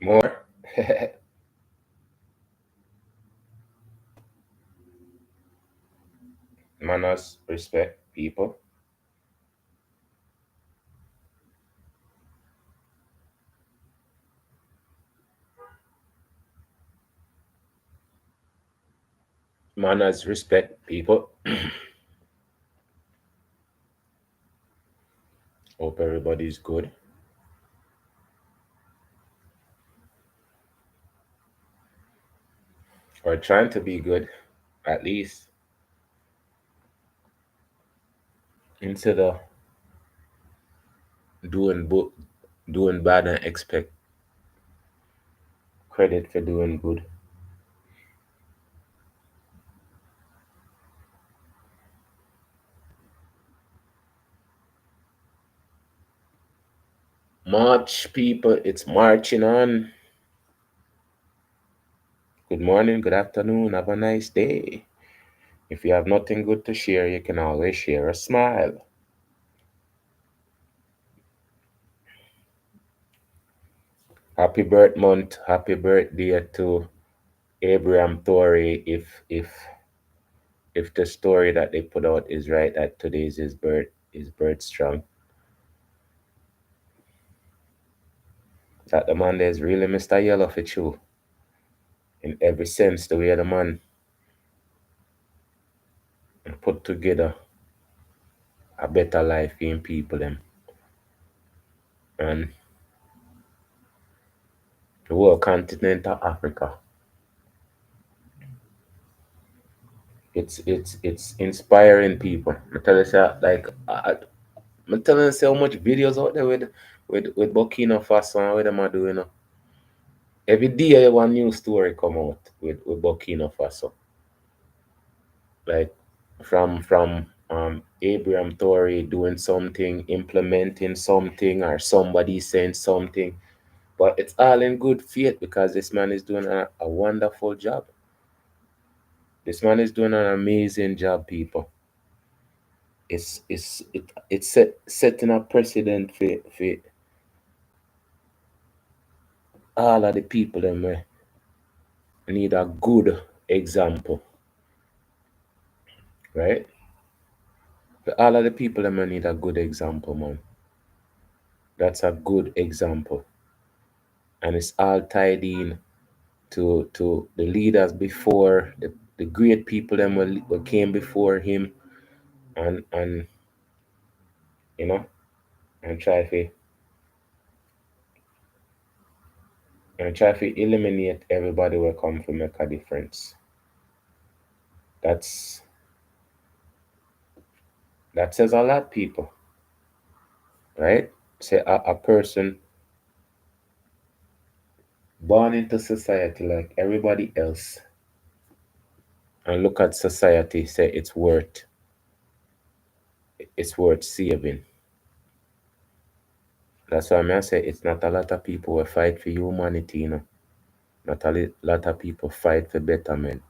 More. Manners, respect people. Manners, respect people. Hope everybody's good or trying to be good, at least, instead of doing bad and expect credit for doing good. March, people, it's marching on. Good morning, good afternoon, have a nice day. If you have nothing good to share, you can always share a smile. Happy birth month, happy birthday to Abraham Torrey. If the story that they put out is right, that today's his birth strong. That the man there is really Mr. Yellow for you. In every sense, the way the man put together a better life in people them. And the whole continent of Africa. It's inspiring people. I tell you, sir, like I'm telling you, so much videos out there with Burkina Faso and what them are doing. Every day, one new story come out with Burkina Faso. Like from Abraham Torrey doing something, implementing something, or somebody saying something. But it's all in good faith because this man is doing a wonderful job. This man is doing an amazing job, people. It's setting a precedent for all of the people them we need a good example, right? For all of the people them we need a good example, man. That's a good example, and it's all tied in to the leaders before the great people them were came before him, and you know and try to eliminate everybody will come to make a difference. That's that says a lot, people, right? Say a person born into society like everybody else and look at society, say it's worth saving. That's why I say it's not a lot of people who fight for humanity, Not a lot of people fight for betterment.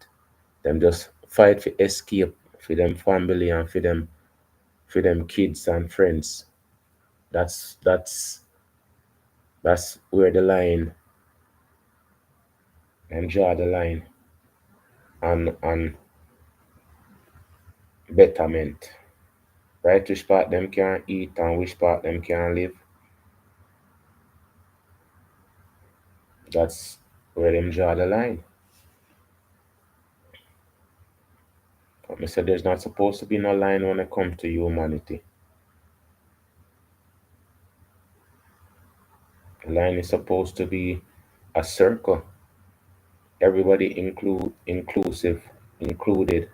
Them just fight for escape for them family and for them kids and friends. That's where the line and draw the line on betterment. Right, which part them can eat and which part them can live. That's where them draw the line. But me say there's not supposed to be no line when it comes to humanity. The line is supposed to be a circle. Everybody inclusive, included,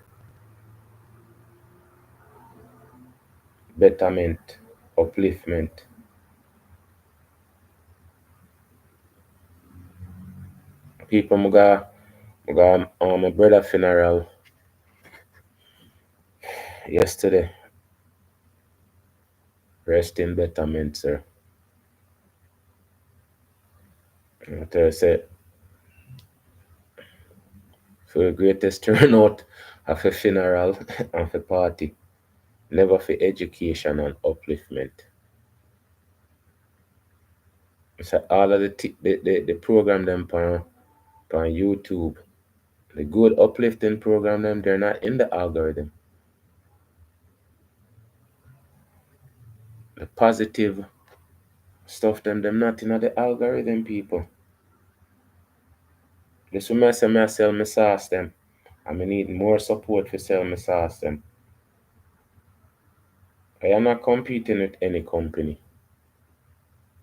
betterment, upliftment. People my brother funeral yesterday. Rest in betterment, sir. I tell you, say, for the greatest turnout of a funeral and for party. Never for education and upliftment. So all of the program them on YouTube, the good uplifting program them, they're not in the algorithm. The positive stuff them not in the algorithm, people. This when I sell my sauce them. I need more support for sell my sauce them. I am not competing with any company.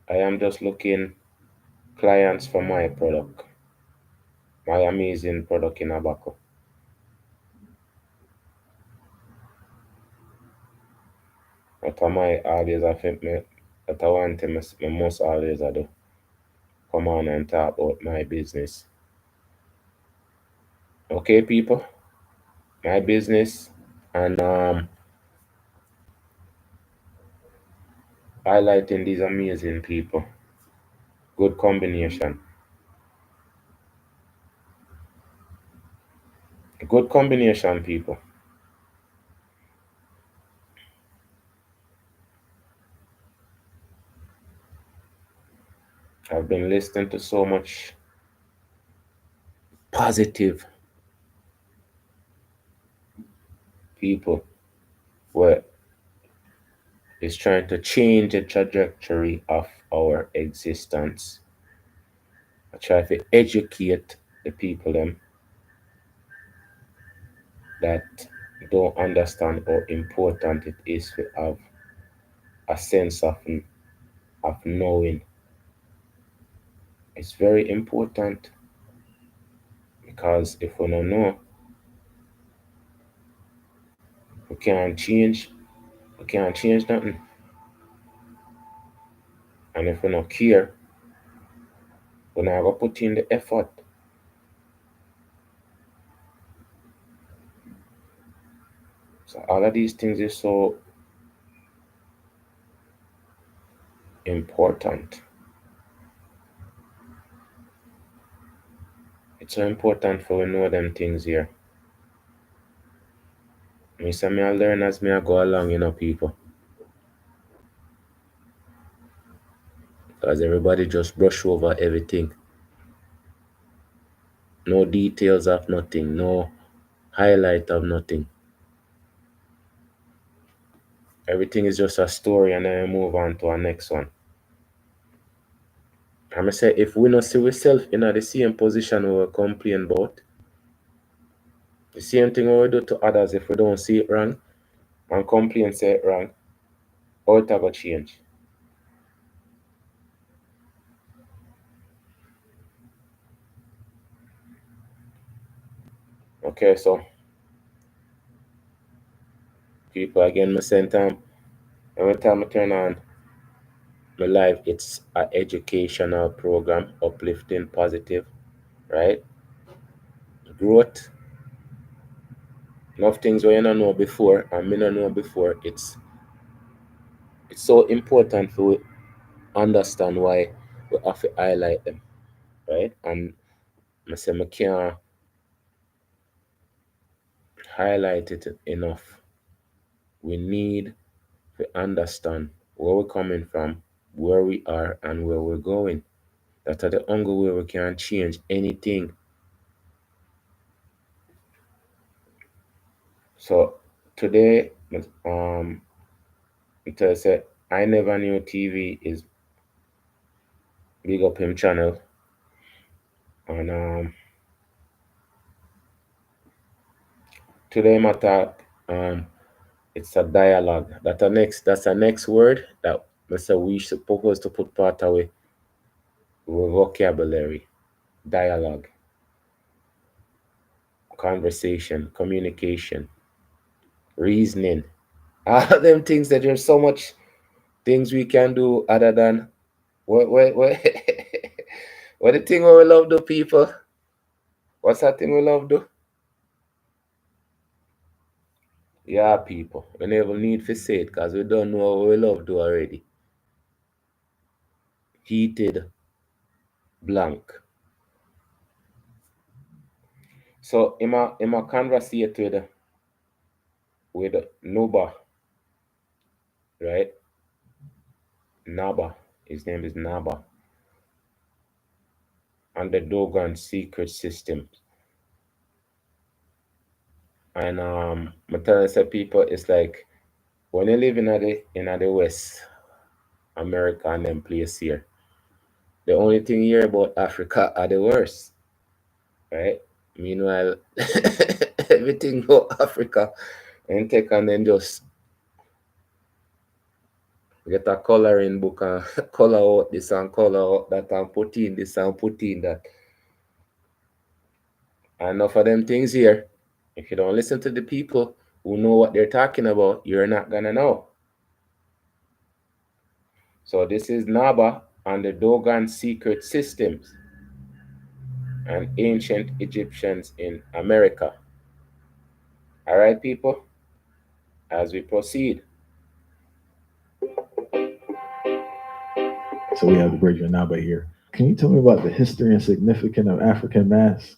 I am just looking clients for my product, my amazing product in tobacco. That are my always I think me that I want to me must always I do. Come on and talk about my business. Okay, people? My business and highlighting these amazing people. Good combination. Good combination, people. I've been listening to so much positive people where is trying to change the trajectory of our existence. I try to educate the people them that don't understand how important it is to have a sense of knowing. It's very important because if we don't know, we can't change. We can't change nothing. And if we don't care, we're not gonna put in the effort. So all of these things is so important. It's so important for we know them things here. Me say me I learn as me I go along, people. Because everybody just brush over everything. No details of nothing, no highlight of nothing. Everything is just a story and then we move on to our next one. I'm say if we not see ourselves in the same position we complain about, the same thing we do to others if we don't see it wrong and complain say it wrong, how it go change? Okay, so people again me same time every time I turn on my life it's an educational program, uplifting, positive, right? Growth. Enough things where you don't know before and me don't know before. It's so important to understand why we have to highlight them, right? And I say I can't highlight it enough. We need to understand where we're coming from, where we are, and where we're going. That's the only way we can change anything. So today, it said I never knew TV is big up him channel, and today my talk it's a dialogue. That's a next word that we supposed to put part away with vocabulary, dialogue, conversation, communication, reasoning. All of them things that there's so much things we can do other than what what the thing we love do, people? What's that thing we love do? Yeah, people. We never need to say it because we don't know what we love do already. Heated blank. So in my conversate with Naba, right? Naba. His name is Naba. and the Dogan secret system. And I'm telling some people it's like when you live in the West America and them place here, the only thing you hear about Africa are the worst, right? Meanwhile, everything about Africa and take and then just get a coloring book and color out this and color out that and put in this and put in that. And enough of them things here. If you don't listen to the people who know what they're talking about, you're not gonna know. So this is Naba and the Dogan secret systems and ancient Egyptians in America. All right, people, as we proceed. So we have the great Naba here. Can you tell me about the history and significance of African masks?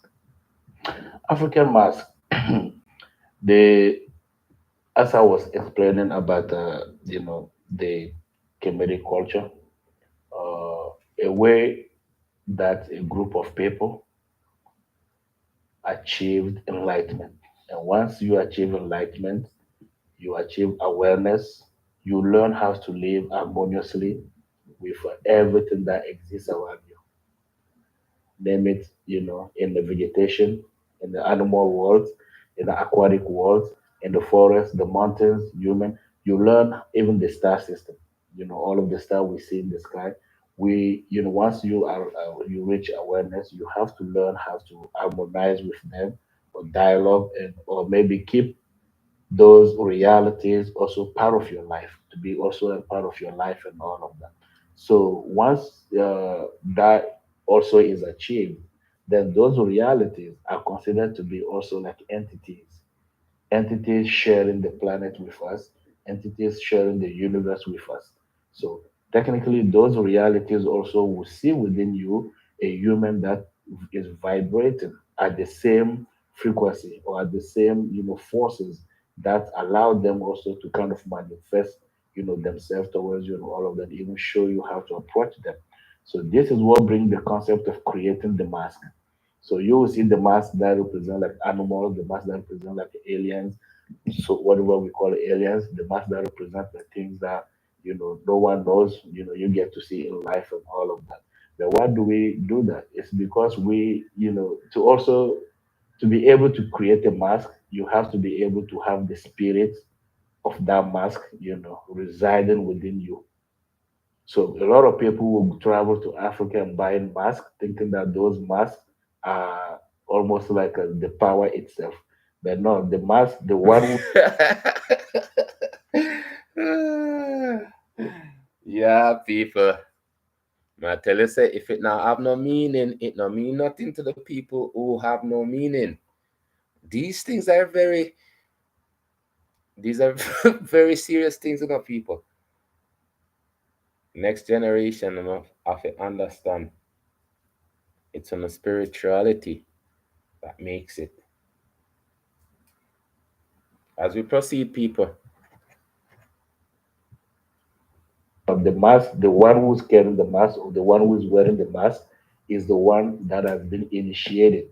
African mask. the as I was explaining about the Kemetic culture, a way that a group of people achieved enlightenment. And once you achieve enlightenment, you achieve awareness, you learn how to live harmoniously with everything that exists around you. Name it, in the vegetation, in the animal world, in the aquatic world, in the forest, the mountains, human. You learn even the star system. All of the stars we see in the sky. Once you reach awareness, you have to learn how to harmonize with them, or dialogue, and or maybe keep those realities also part of your life, to be also a part of your life and all of that. So once that also is achieved, then those realities are considered to be also like entities sharing the planet with us, entities sharing the universe with us. So technically, those realities also will see within you a human that is vibrating at the same frequency or at the same forces that allow them also to kind of manifest themselves towards you, and all of that, even show you how to approach them. So this is what brings the concept of creating the mask. So you will see the mask that represent like animals, the mask that represent like aliens, so whatever we call aliens, the mask that represent the things that no one knows, you get to see in life and all of that. But why do we do that? It's because we, to also to be able to create a mask, you have to be able to have the spirit of that mask, residing within you. So a lot of people will travel to Africa and buy masks, thinking that those masks are almost like the power itself. But no, the mask, the one who Yeah, people. I tell you, say, if it now have no meaning, it no mean nothing to the people who have no meaning. These things are these are very serious things, people. Next generation, have to understand it's on the spirituality that makes it. As we proceed, people. the mask, the one who's carrying the mask or the one who's wearing the mask is the one that has been initiated,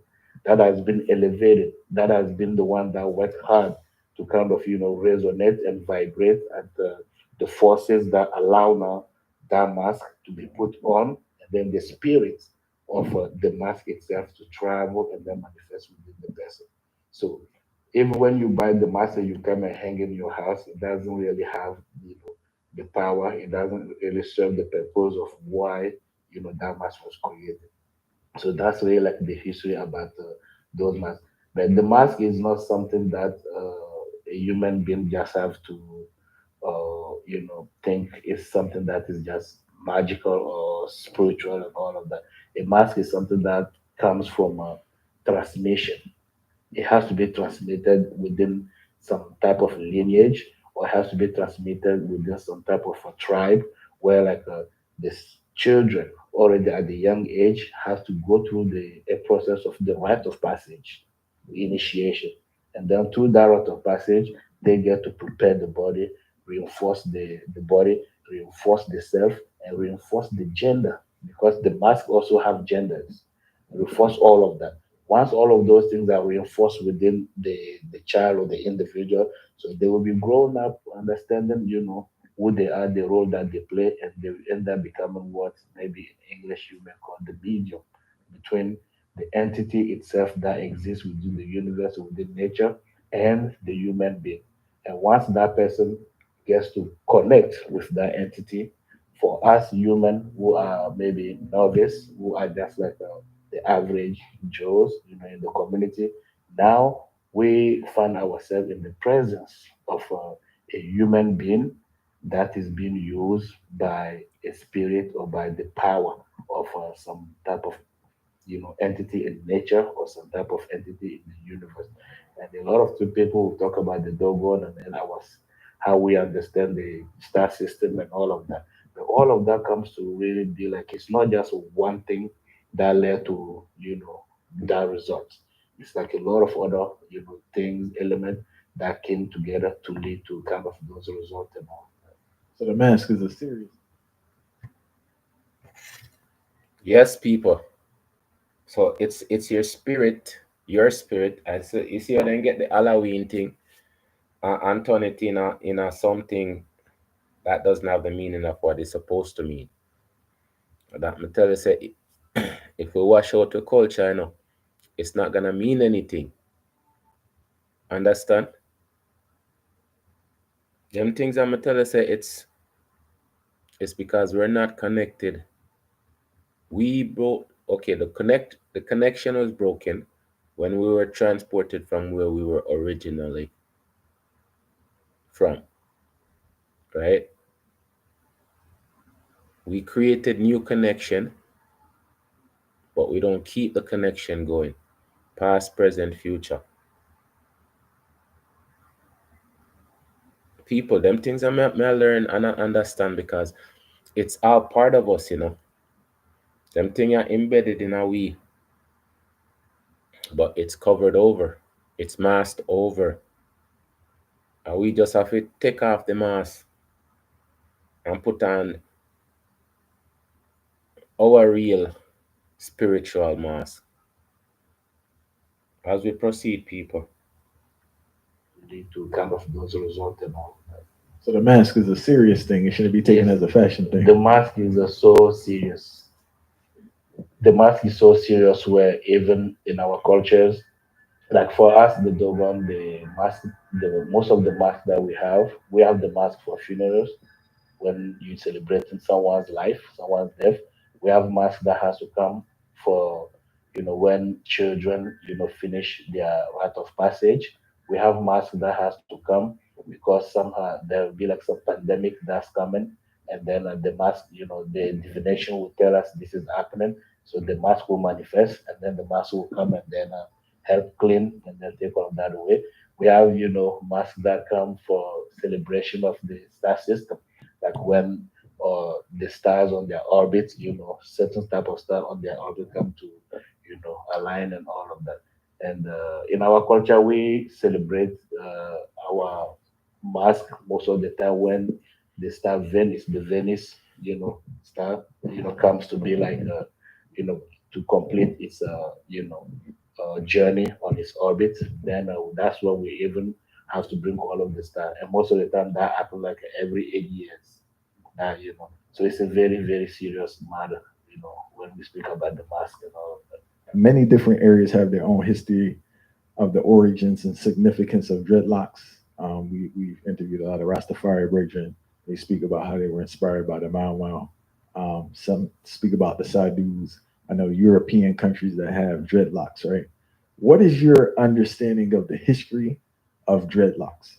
that has been elevated, that has been the one that worked hard to kind of resonate and vibrate at the forces that allow now that mask to be put on, and then the spirit of the mask itself to travel and then manifest within the person. So even when you buy the mask and you come and hang in your house, it doesn't really have the power. It doesn't really serve the purpose of why that mask was created. So that's really like the history about those masks. But the mask is not something that a human being just have to think is something that is just magical or spiritual and all of that. A mask is something that comes from transmission. It has to be transmitted within some type of lineage, or it has to be transmitted within some type of a tribe where like this children already at the young age have to go through a process of the rite of passage, initiation, and then through that rite of passage they get to prepare the body, reinforce the body, reinforce the self, and reinforce the gender, because the mask also have genders. reinforce all of that. Once all of those things are reinforced within the child or the individual, so they will be grown up understanding, who they are, the role that they play, and they will end up becoming what maybe in English you may call the medium between the entity itself that exists within the universe, within nature, and the human being. And once that person gets to connect with that entity, for us human who are maybe novice, who are just like the average Joes, in the community, now we find ourselves in the presence of a human being that is being used by a spirit or by the power of some type of entity in nature or some type of entity in the universe. And a lot of two people will talk about the Dogon and then how we understand the star system and all of that. But all of that comes to really be like it's not just one thing that led to that result. It's like a lot of other things, elements that came together to lead to kind of those results and all. So the mask is a serious. Yes, people. So it's your spirit. I say you see, you then get the Halloween thing and turn it in a something that doesn't have the meaning of what it's supposed to mean. That me tell you say, if we wash out the culture, it's not gonna mean anything. Understand? Them things I'm gonna tell you say it's because we're not connected. We broke. Okay, the connection was broken when we were transported from where we were originally from, right? We created new connection, but we don't keep the connection going. Past, present, future. People, them things I learn and I understand because it's all part of us. Them things are embedded in our we, but it's covered over. It's masked over. And we just have to take off the mask and put on our real spiritual mask as we proceed, people. Lead to kind of those results and all. So the mask is a serious thing. It shouldn't be taken Yes, as a fashion the thing. mask is so serious. The mask is so serious where even in our cultures, like for us, the Dogon, the mask, the most of the masks that we have the mask for funerals when you're celebrating someone's life, someone's death. We have masks that has to come for when children finish their rite of passage. We have masks that has to come because somehow there will be like some pandemic that's coming, and then the mask, the divination will tell us this is happening. So the mask will manifest, and then the mask will come and then help clean and then take all of that away. We have masks that come for celebration of the star system, like when the stars on their orbit, certain type of star on their orbit come to, align and all of that. And in our culture, we celebrate our mask most of the time when the star Venus, the Venus, star, comes to be like, to complete its, journey on its orbit. Then that's when we even have to bring all of the stars. And most of the time that happens like every 8 years. So it's a very, very serious matter, when we speak about the mask and all of that. Many different areas have their own history of the origins and significance of dreadlocks. We've interviewed a lot of Rastafari brethren. They speak about how they were inspired by the Mau Mau. Some speak about the Sadus. I know European countries that have dreadlocks, right? What is your understanding of the history of dreadlocks?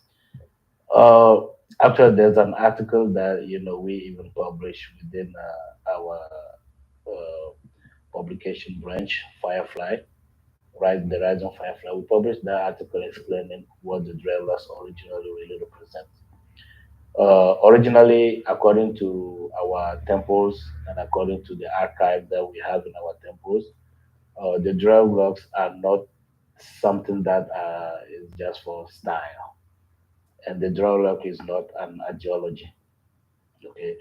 Uh, Actually, there's an article that we even published within our uh, publication branch, Firefly, right? The Rise of Firefly. We published that article explaining what the dreadlocks originally really represent. Originally, according to our temples and according to the archive that we have in our temples, the dreadlocks are not something that is just for style, and the dreadlock is not an ideology. Okay,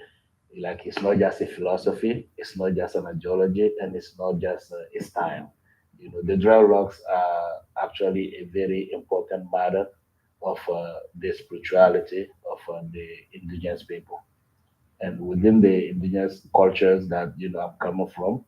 Like it's not just a philosophy, it's not just an ideology, and it's not just a style. The dreadlocks are actually a very important matter of the spirituality of the indigenous people. And within the indigenous cultures that I'm coming from,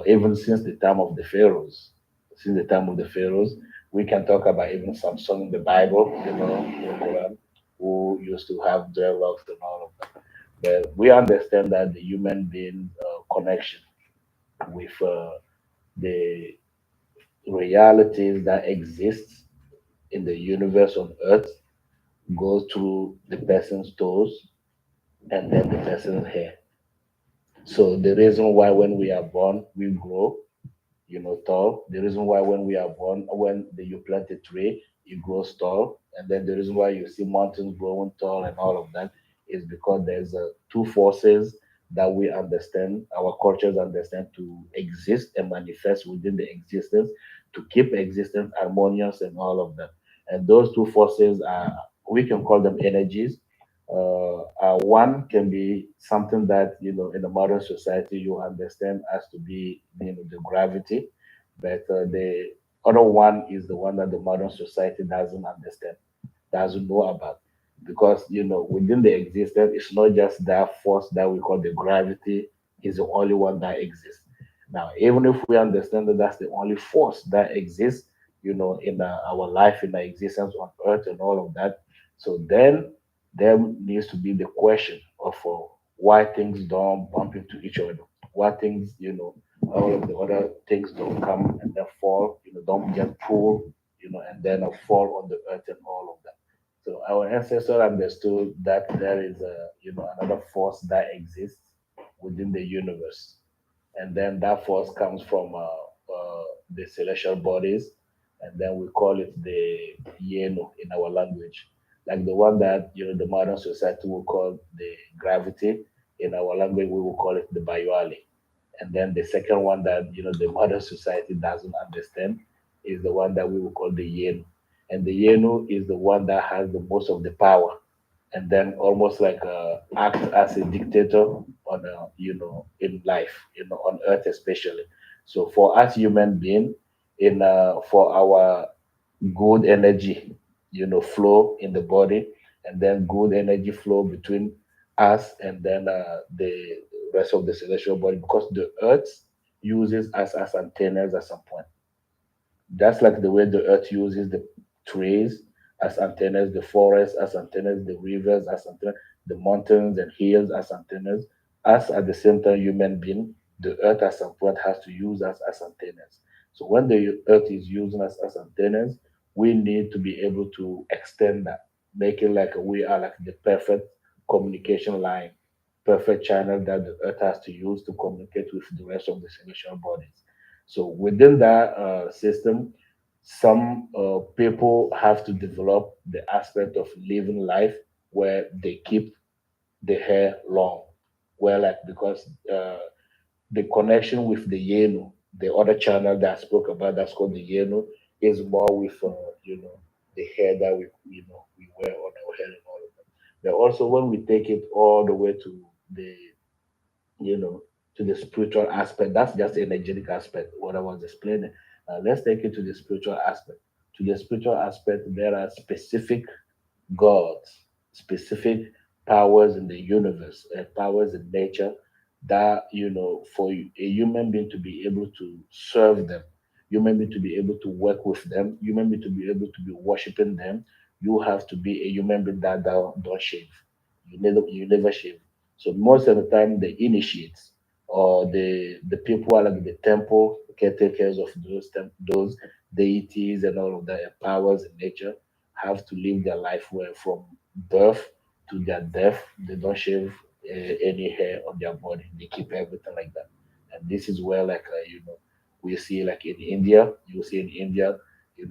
even since the time of the pharaohs, since the time of the pharaohs, we can talk about even Samson in the Bible, the Quran, who used to have dreadlocks and all of that. But we understand that the human being connection with the realities that exist in the universe on Earth goes through the person's toes and then the person's hair. So the reason why when we are born we grow, tall. The reason why when we are born, when you plant a tree, it grows tall, and then the reason why you see mountains growing tall and all of that is because there's two forces that we understand, our cultures understand to exist and manifest within the existence to keep existence harmonious and all of that. And those two forces are, we can call them energies. One can be something that in the modern society you understand as to be the gravity, but the other one is the one that the modern society doesn't understand, doesn't know about, because within the existence it's not just that force that we call the gravity is the only one that exists. Now, even if we understand that that's the only force that exists, in our life, in our existence on Earth and all of that, so then there needs to be the question of why things don't bump into each other, why things, all of the other things don't come and then fall, don't get pulled, and then fall on the earth and all of that. So our ancestors understood that there is another force that exists within the universe, and then that force comes from the celestial bodies, and then we call it the yeno in our language, like the one that the modern society will call the gravity. In our language, we will call it the bayali. And then the second one that the modern society doesn't understand is the one that we will call the yenu. And the yenu is the one that has the most of the power, and then almost like act as a dictator on in life, on earth especially. So for us human being, in for our good energy flow in the body, and then good energy flow between us and then the rest of the celestial body, because the earth uses us as antennas at some point, just like the way the earth uses the trees as antennas, the forests as antennas, the rivers as antennas, the mountains and hills as antennas. Us at the same time, human being, the earth at some point has to use us as antennas. So when the earth is using us as antennas, we need to be able to extend that, make it like we are like the perfect communication line, perfect channel that the earth has to use to communicate with the rest of the celestial bodies. So within that system, some people have to develop the aspect of living life where they keep the hair long. Well, like because the connection with the yenu, the other channel that I spoke about, that's called the yenu, is more with the hair that we wear on our head and all of that. But also when we take it all the way to the you know, to the spiritual aspect. That's just the energetic aspect, what I was explaining. Let's take it to the spiritual aspect. To the spiritual aspect, there are specific gods, specific powers in the universe, and powers in nature that, for a human being to be able to serve them, human being to be able to work with them, human being to be able to be worshiping them, you have to be a human being that don't shave. You never shave. So most of the time, the initiates or the people who are like the temple caretakers of those deities and all of the powers in nature have to live their life where from birth to their death, they don't shave any hair on their body. They keep everything like that. And this is where, like, we see, like in India, you see in India,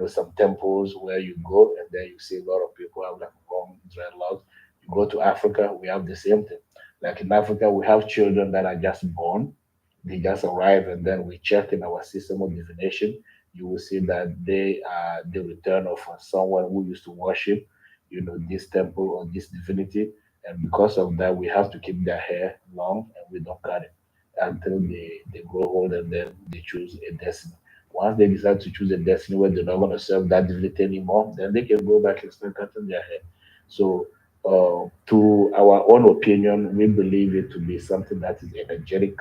some temples where you go and then you see a lot of people have like long dreadlocks. You go to Africa, we have the same thing. Like in Africa, we have children that are just born, they just arrive, and then we check in our system of divination. You will see that they are the return of someone who used to worship, this temple or this divinity. And because of that, we have to keep their hair long and we don't cut it until they grow old and then they choose a destiny. Once they decide to choose a destiny where they're not going to serve that divinity anymore, then they can go back and start cutting their hair. So, to our own opinion, we believe it to be something that is energetic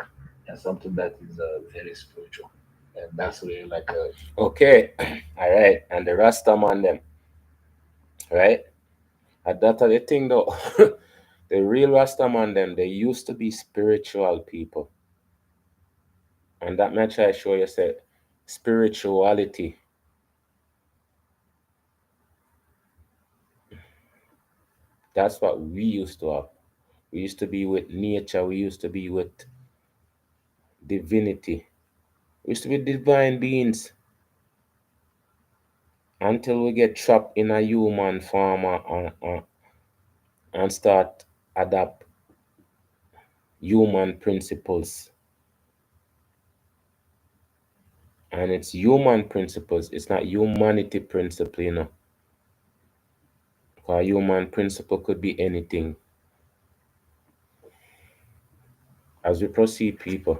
and something that is very spiritual. And that's really like a Okay, all right. And the Rastaman them, right? And that's the thing though. The real Rastaman them, they used to be spiritual people. And that much I show you say spirituality. That's what we used to have. We used to be with nature, we used to be with divinity. We used to be divine beings until we get trapped in a human form and start adapt human principles. And it's human principles, it's not humanity principle, you know. Because human principle could be anything. As we proceed, people.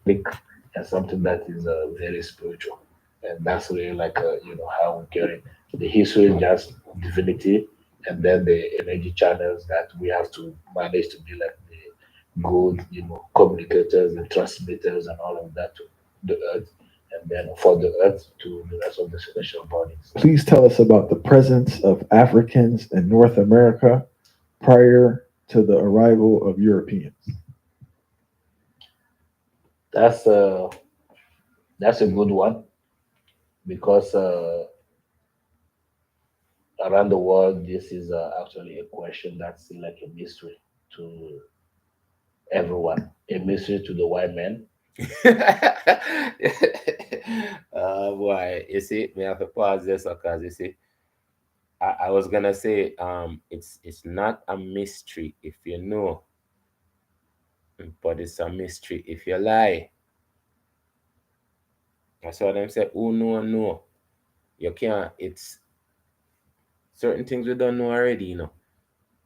big and something that is very spiritual. And that's really like, how we carry the history is just divinity and then the energy channels that we have to manage to be like the good, communicators and transmitters and all of that to the earth. And then for the earth to the rest of the celestial bodies. Please tell us about the presence of Africans in North America prior to the arrival of Europeans. That's uh that's a good one because around the world this is actually a question that's still like a mystery to everyone, a mystery to the white man. Boy, you see, me have to pause this because you see, I was gonna say, it's not a mystery if you know, but it's a mystery if you lie. That's what them say. Who know, know. You can't. It's certain things we don't know already, you know.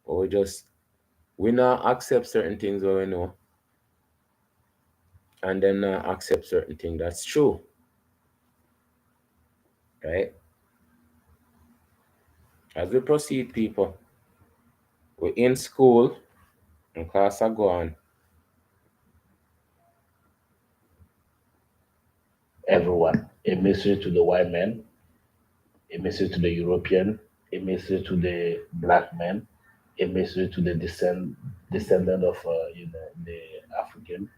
But we not accept certain things that we know, and then not accept certain things that's true, right? As we proceed, people, we're in school and class are going. Everyone, a mystery to the white man, a mystery to the European, a mystery to the black man, a mystery to the descendant of the African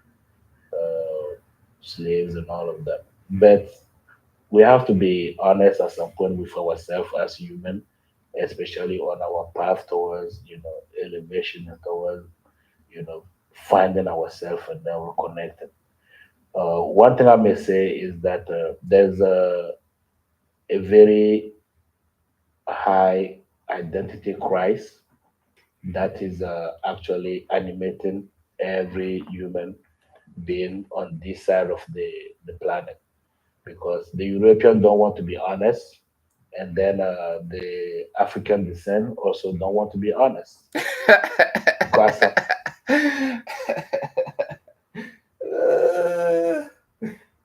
slaves and all of that. But we have to be honest at some point with ourselves as human, especially on our path towards elevation and towards you know finding ourselves and then reconnecting. One thing I may say is that there's a very high identity crisis that is actually animating every human being on this side of the planet because the European don't want to be honest, and then the African descent also don't want to be honest because Uh,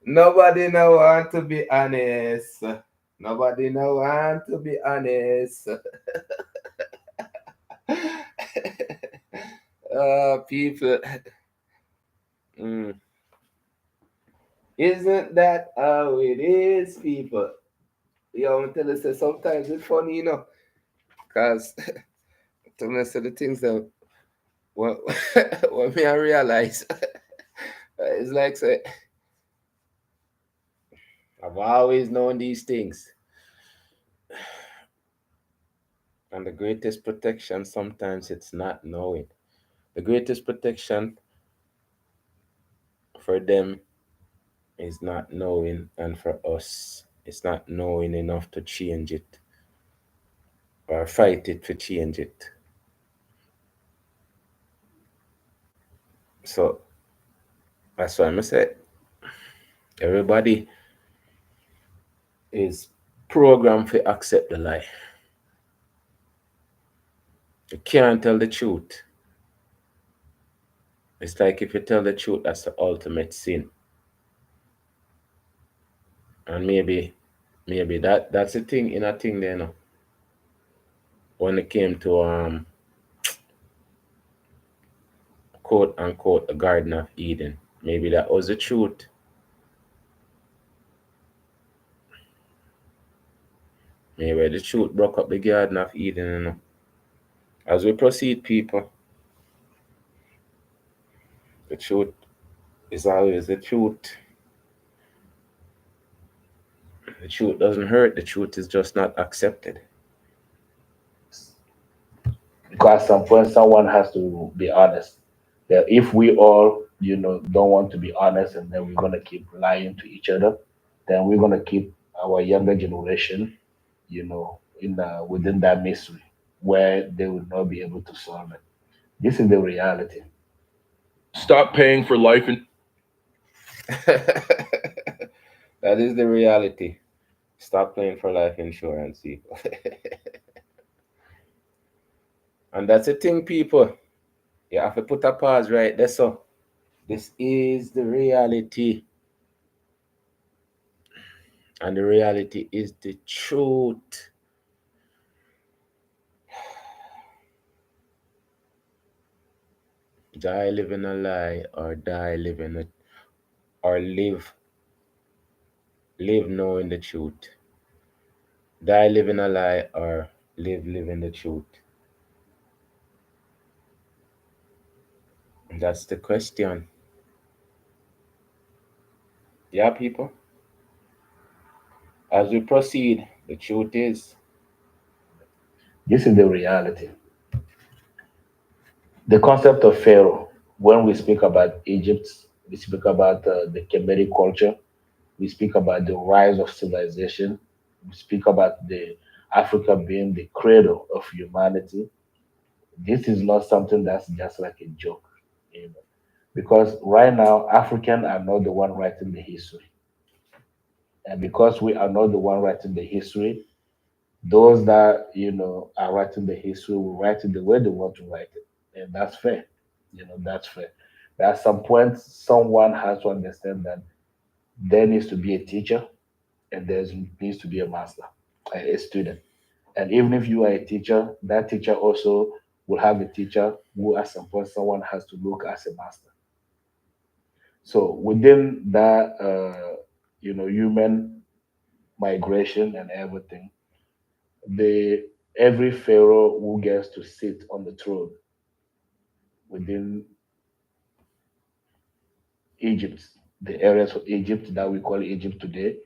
Nobody no want to be honest. Nobody no want to be honest. People, mm, isn't that how it is, people? Yo, I'm telling you, sometimes it's funny, you know, because to me, say the things that when, when me I realize, it's like, say, I've always known these things. And the greatest protection, sometimes it's not knowing. The greatest protection for them is not knowing, and for us, it's not knowing enough to change it or fight it to change it. So that's why I say everybody is. programmed to accept the lie. You can't tell the truth. It's like if you tell the truth, that's the ultimate sin. And maybe that's the thing in a thing there, you know, when it came to quote unquote the Garden of Eden. Maybe that was the truth. Maybe the truth broke up the Garden of Eden, you know. As we proceed, people, the truth is always the truth. The truth doesn't hurt, the truth is just not accepted. Because at some point someone has to be honest. That if we all, don't want to be honest, and then we're gonna keep lying to each other, then we're gonna keep our younger generation, in within that mystery where they will not be able to solve it. This is the reality. Stop paying for life and That is the reality. Stop playing for life insurance, people. And that's the thing, people. You have to put a pause right there. So, this is the reality. And the reality is the truth. Die living a lie, or die living it, or live knowing the truth. Die living a lie, or live living the truth. That's the question. Yeah, people. As we proceed, the truth is. This is the reality. The concept of Pharaoh, when we speak about Egypt, we speak about the Kemetic culture, we speak about the rise of civilization, we speak about the Africa being the cradle of humanity. This is not something that's just like a joke, you know, because right now African are not the one writing the history, and because we are not the one writing the history, those that are writing the history will write it the way they want to write it, and that's fair. That's fair. But at some point, someone has to understand that there needs to be a teacher and there needs to be a master, a student. And even if you are a teacher, that teacher also will have a teacher who, at some point, someone has to look as a master. So within that, human migration and everything, the every pharaoh who gets to sit on the throne within Egypt, the areas of Egypt that we call Egypt today,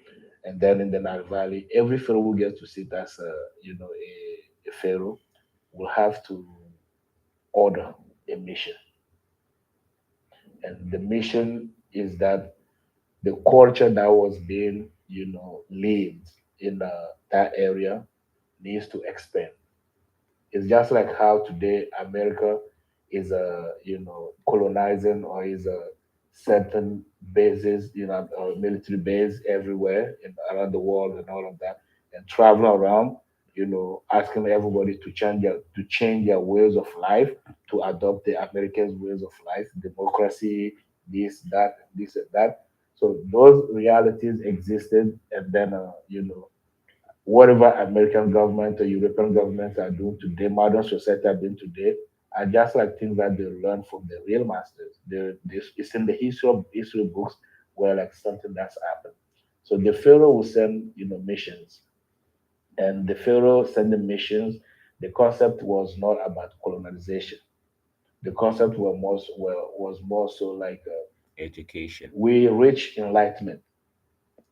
and then in the Nile Valley, every pharaoh who gets to sit as a pharaoh will have to order a mission, and the mission is that the culture that was being lived in that area needs to expand. It's just like how today America is colonizing, or is certain bases, military base everywhere around the world and all of that, and travel around, asking everybody to change their ways of life, to adopt the Americans' ways of life, democracy, this, that, this and that. So those realities existed, and then whatever American government or European governments are doing today, modern society are doing today, are just like things that they learn from the real masters. It's in the history books where like something that's happened. So the Pharaoh will send missions, and the Pharaoh sending missions. The concept was not about colonization. The concept was more so like Education. we reach enlightenment,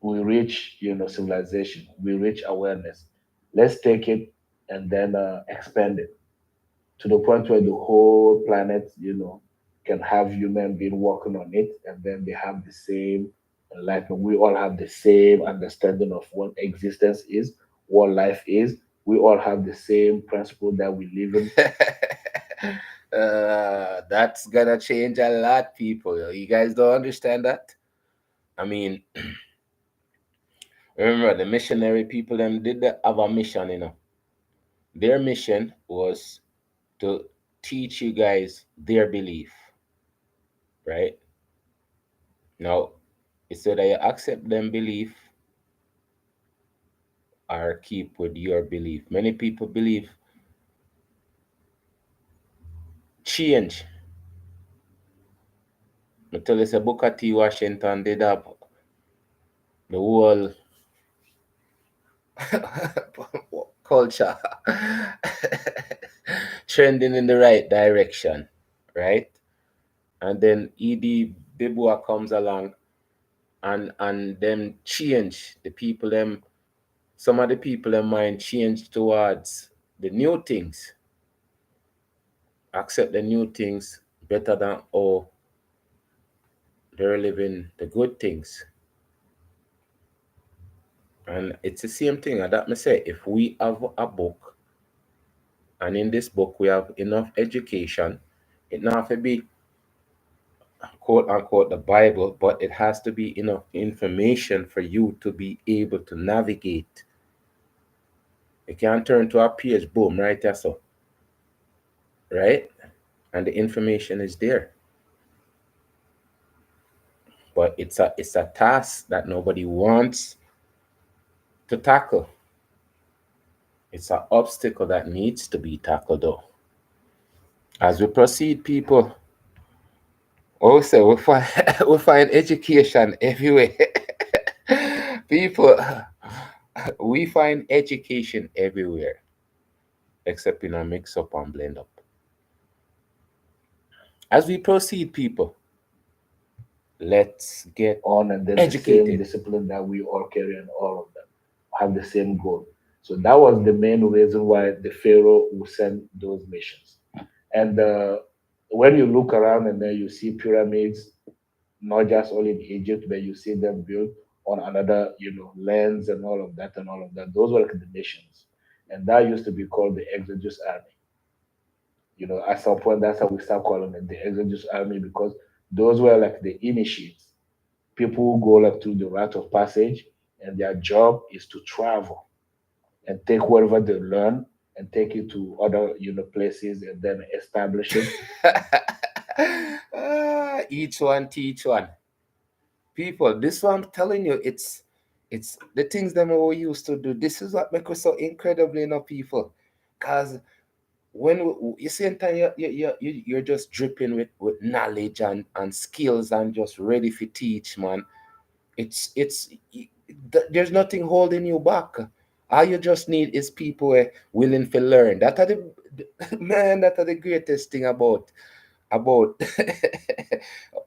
we reach civilization, we reach awareness. Let's take it and then expand it to the point where the whole planet can have human being working on it, and then they have the same enlightenment. We all have the same understanding of what existence is, what life is. We all have the same principle that we live in. That's gonna change a lot, people. You guys don't understand that? I mean, Remember, the missionary people them did have a mission, you know. Their mission was to teach you guys their belief, right? Now, it's whether you accept them belief or keep with your belief. Many people believe change. I tell you, say Booker T. Washington did have the whole culture trending in the right direction, right? And then E.D. Bibua comes along and them change the people them, some of the people in mind change towards the new things, accept the new things better than all they're living the good things. And it's the same thing. And that me say, if we have a book, and in this book we have enough education, it not have to be quote unquote the Bible, but it has to be enough information for you to be able to navigate. You can't turn to a page, boom, right there, so right, and the information is there. But it's a task that nobody wants to tackle. It's an obstacle that needs to be tackled though. As we proceed, people, also we find we find education everywhere. People, we find education everywhere, except in a mix up and blend up. As we proceed, people, let's get On, and then the same educated. discipline that we all carry, and all of them have the same goal. So that was the main reason why the Pharaoh would send those missions. And when you look around and then you see pyramids, not just only in Egypt, but you see them built on another, lands and all of that and all of that. Those were like the nations. And that used to be called the Exodus Army. At some point, that's how we start calling it the Exodus Army, because those were like the initiates, people who go like through the rite of passage, and their job is to travel and take whatever they learn and take it to other places and then establish it. Each one teach one. People, this one I'm telling you, it's the things that we used to do. This is what makes us so incredibly people. Cause when you see time you're just dripping with knowledge and skills and just ready for teach, man. There's nothing holding you back. All you just need is people willing to learn. That are man, that are the greatest thing about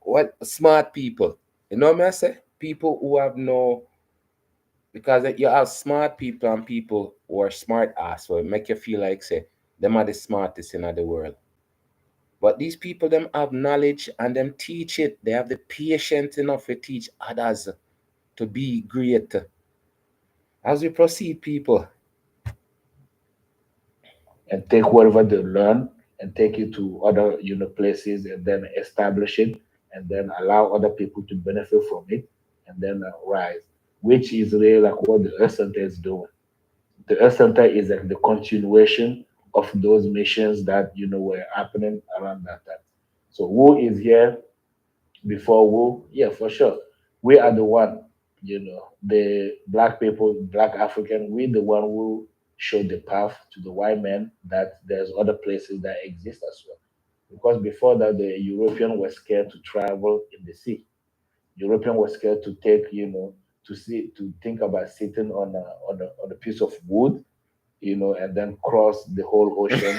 what smart people. You know what I say? People who have no, because you have smart people and people who are smart ass, so it make you feel like say them are the smartest in the world. But these people them have knowledge and them teach it. They have the patience enough to teach others to be great. As we proceed, people. And take whatever they learn and take it to other places and then establish it and then allow other people to benefit from it and then rise, which is really like what the Earth Center is doing. The Earth Center is like the continuation of those missions that were happening around that time. So who is here before who? Yeah, for sure. We are the one, the black people, black African, we the one who showed the path to the white man that there's other places that exist as well. Because before that, the European was scared to travel in the sea. European was scared to take, to think about sitting on a piece of wood, and then cross the whole ocean.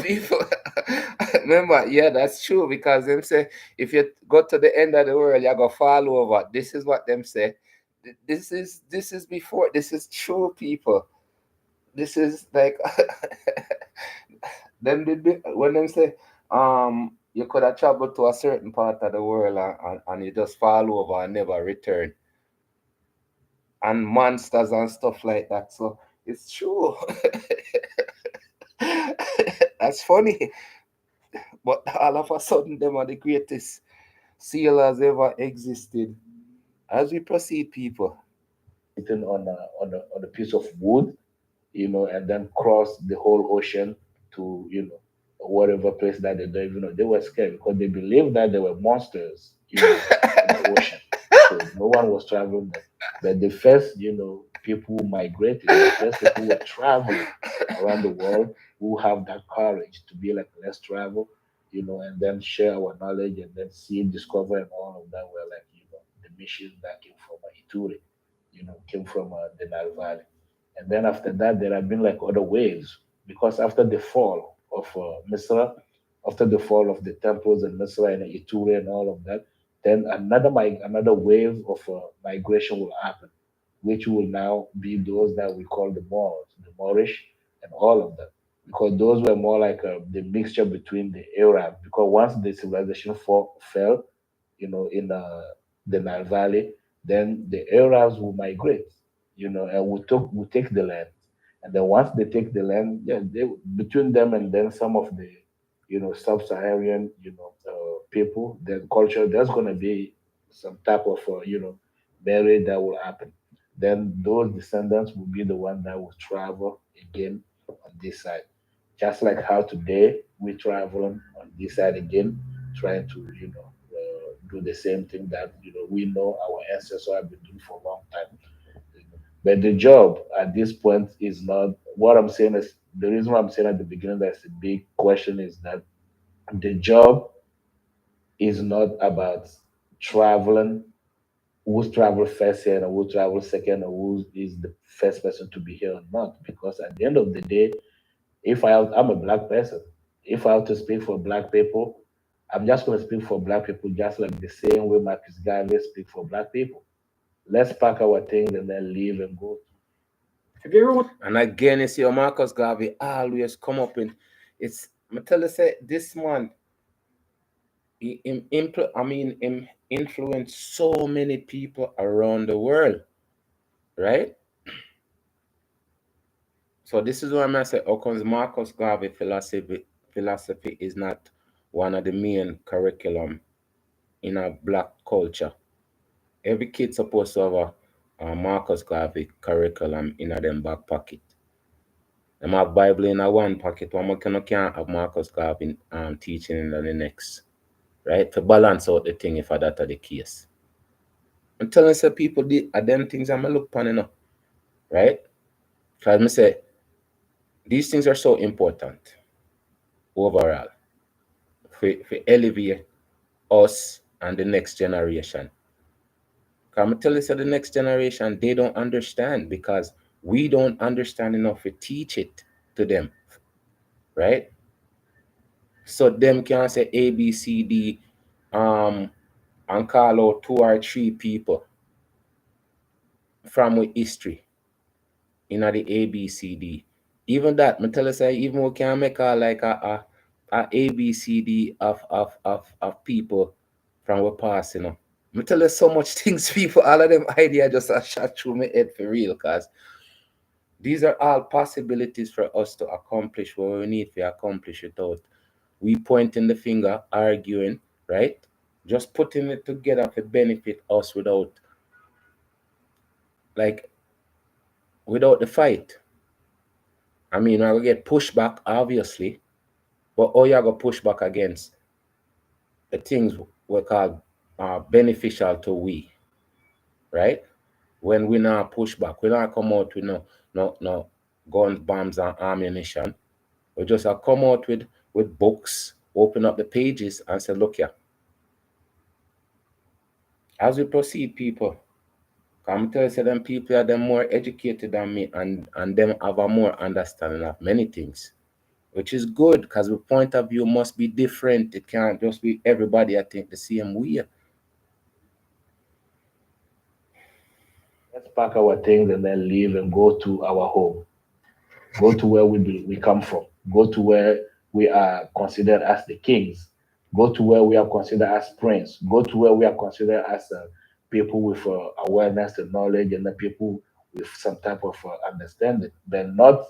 People, remember, yeah, that's true because them say if you go to the end of the world, you go fall over. This is what them say. This is before. This is true, people. This is like them when them say you could have traveled to a certain part of the world and you just fall over and never return, and monsters and stuff like that. So it's true. That's funny. But all of a sudden, them are the greatest sailors ever existed. As we proceed, people. Sitting on a piece of wood, and then cross the whole ocean to, whatever place that they don't even know. They were scared because they believed that there were monsters, in the ocean. So no one was traveling there. But the first, people who migrated, the first people who were traveling around the world, who have that courage to be like, let's travel, and then share our knowledge and then see, discover, and all of that were like, the missions that came from Ituri, came from the Nile Valley. And then after that, there have been like other waves because after the fall of Misra, after the fall of the temples in Misra and Ituri and all of that, then another wave of migration will happen, which will now be those that we call the Moors, the Moorish, and all of that, because those were more like the mixture between the Arab. Because once the civilization fell, in the Nile Valley, then the Arabs will migrate, and will take the land. And then once they take the land, yeah, between them and then some of the, sub-Saharan, people, their culture, there's going to be some type of, marriage that will happen. Then those descendants will be the one that will travel again on this side. Just like how today we travel on this side again, trying to, do the same thing that, we know our ancestors have been doing for a long time. But the job at this point is not what I'm saying. Is the reason why I'm saying at the beginning that's a big question is that the job is not about traveling, who's travel first here and who travel second, or who is the first person to be here or not. Because at the end of the day, I'm a black person. If I have to speak for black people, I'm just going to speak for black people just like the same way Marcus Garvey speak for black people. Let's pack our things and then leave and go. And again, you see, Marcus Garvey always come up in. It's I tell you, say this man, him influence so many people around the world, right? So this is why I say, how comes Marcus Garvey philosophy is not one of the main curriculum in a black culture. Every kid supposed to have a Marcus Garvey curriculum in a them back pocket. Them have Bible in a one pocket, one can't have Marcus Garvey teaching in the next, right? To balance out the thing if that are the case. I'm telling some people are them things I'm look upon, right? Because I say these things are so important overall for elevate us and the next generation. Because I'm telling you, the next generation, they don't understand because we don't understand enough to teach it to them, right? So them can say A, B, C, D, um, and call out two or three people from with history in the A, B, C, D. Even that, me tell you, say, even we can make like a A, B, C, D of people from the past, Me tell you so much things, people, all of them idea just a shot through my head for real, cause these are all possibilities for us to accomplish what we need to accomplish without we pointing the finger, arguing, right? Just putting it together to benefit us like, without the fight. I mean, I will get pushback, obviously, but all you going to push back against the things we call beneficial to we, right? When we not push back, we not come out with no guns, bombs, and ammunition. We just come out with books, open up the pages, and say, look here. As we proceed, people, come tell you, say them people are them more educated than me, and them have a more understanding of many things, which is good because the point of view must be different. It can't just be everybody I think the same way. Let's pack our things and then leave and go to our home. Go to where we come from. Go to where we are considered as the kings. Go to where we are considered as prince. Go to where we are considered as people with awareness and knowledge, and the people with some type of understanding. But not,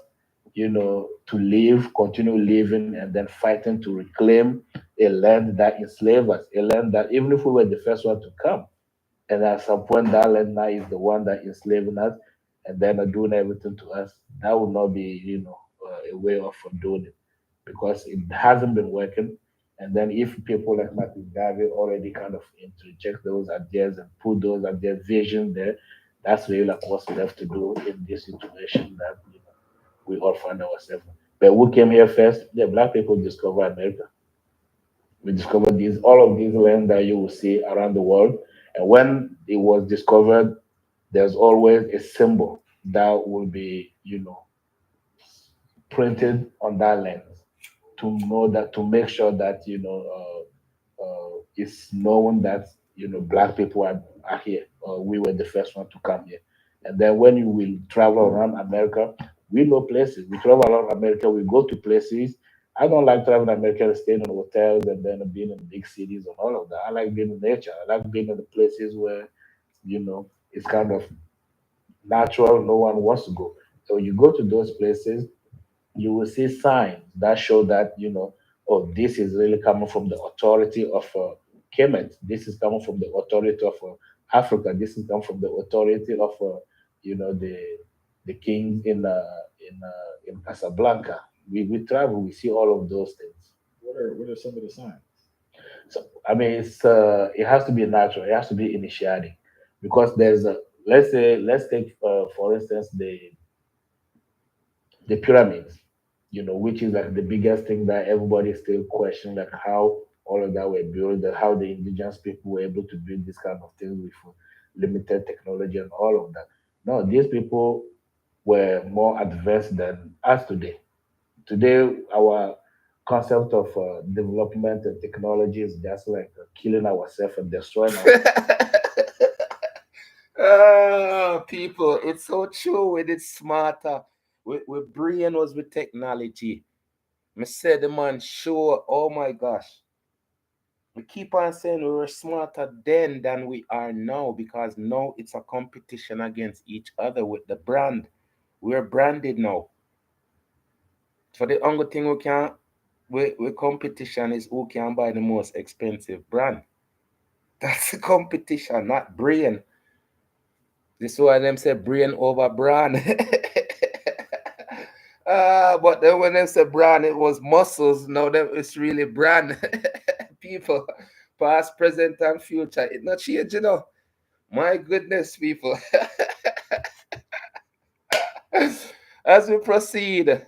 to live, continue living, and then fighting to reclaim a land that enslaved us, a land that even if we were the first one to come, and at some point that land now is the one that enslaving us, and then doing everything to us. That would not be, a way of doing it, because it hasn't been working. And then if people like Martin Garvey already kind of interject those ideas and put those ideas vision there, that's really like what's left to do in this situation that we all find ourselves in. But who came here first? The black people discovered America. We discovered these all of these lands that you will see around the world. And when it was discovered, there's always a symbol that will be, printed on that land to know that, to make sure that it's known that black people are here, or we were the first one to come here. And then when you will travel around America, we know places. We travel around America, we go to places. I don't like traveling America and staying in hotels and then being in big cities and all of that. I like being in nature. I like being in the places where it's kind of natural. No one wants to go. So you go to those places, you will see signs that show that oh, this is really coming from the authority of Kemet. This is coming from the authority of Africa. This is coming from the authority of the kings in Casablanca. We travel, we see all of those things. What are some of the signs? So I mean, it has to be natural. It has to be initiating, because there's a, let's take for instance the pyramids, which is like the biggest thing that everybody still question, like how all of that were built, and how the indigenous people were able to build this kind of things with limited technology and all of that. No, these people were more advanced than us today. Today, our concept of development and technology is just like killing ourselves and destroying ourselves. People, it's so true. With it smarter. With brain was with technology. Me said the man sure. Oh my gosh. We keep on saying we were smarter then than we are now, because now it's a competition against each other with the brand. We're branded now. So the only thing we competition is who can buy the most expensive brand. That's the competition, not brain. This is why them say brain over brand. But then when they say brand, it was muscles. Now that it's really brand. People, past, present, and future. It not change, My goodness, people. As we proceed.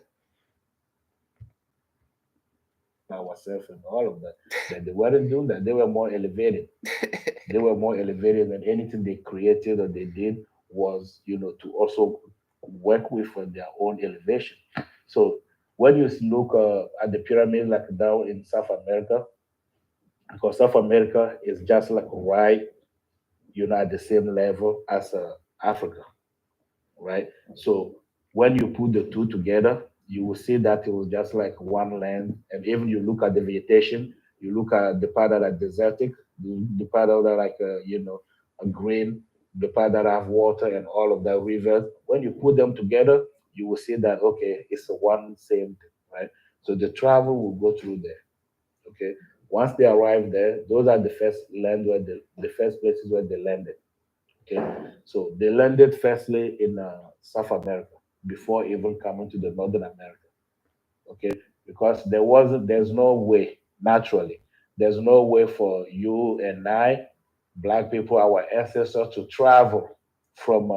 Ourselves and all of that. But they weren't doing that. They were more elevated. They were more elevated, than anything they created or they did was, to also work with their own elevation. So when you look at the pyramid like down in South America, because South America is just like right, at the same level as Africa, right? So when you put the two together, you will see that it was just like one land. And even you look at the vegetation, you look at the part that are desertic, the part that are like a green, the part that have water and all of the rivers. When you put them together, you will see that okay, it's a one same thing, right? So the travel will go through there. Okay. Once they arrive there, those are the first land where the first places where they landed. Okay, so they landed firstly in South America before even coming to the Northern America. Okay, because there's no way, naturally, there's no way for you and I, black people, our ancestors, to travel from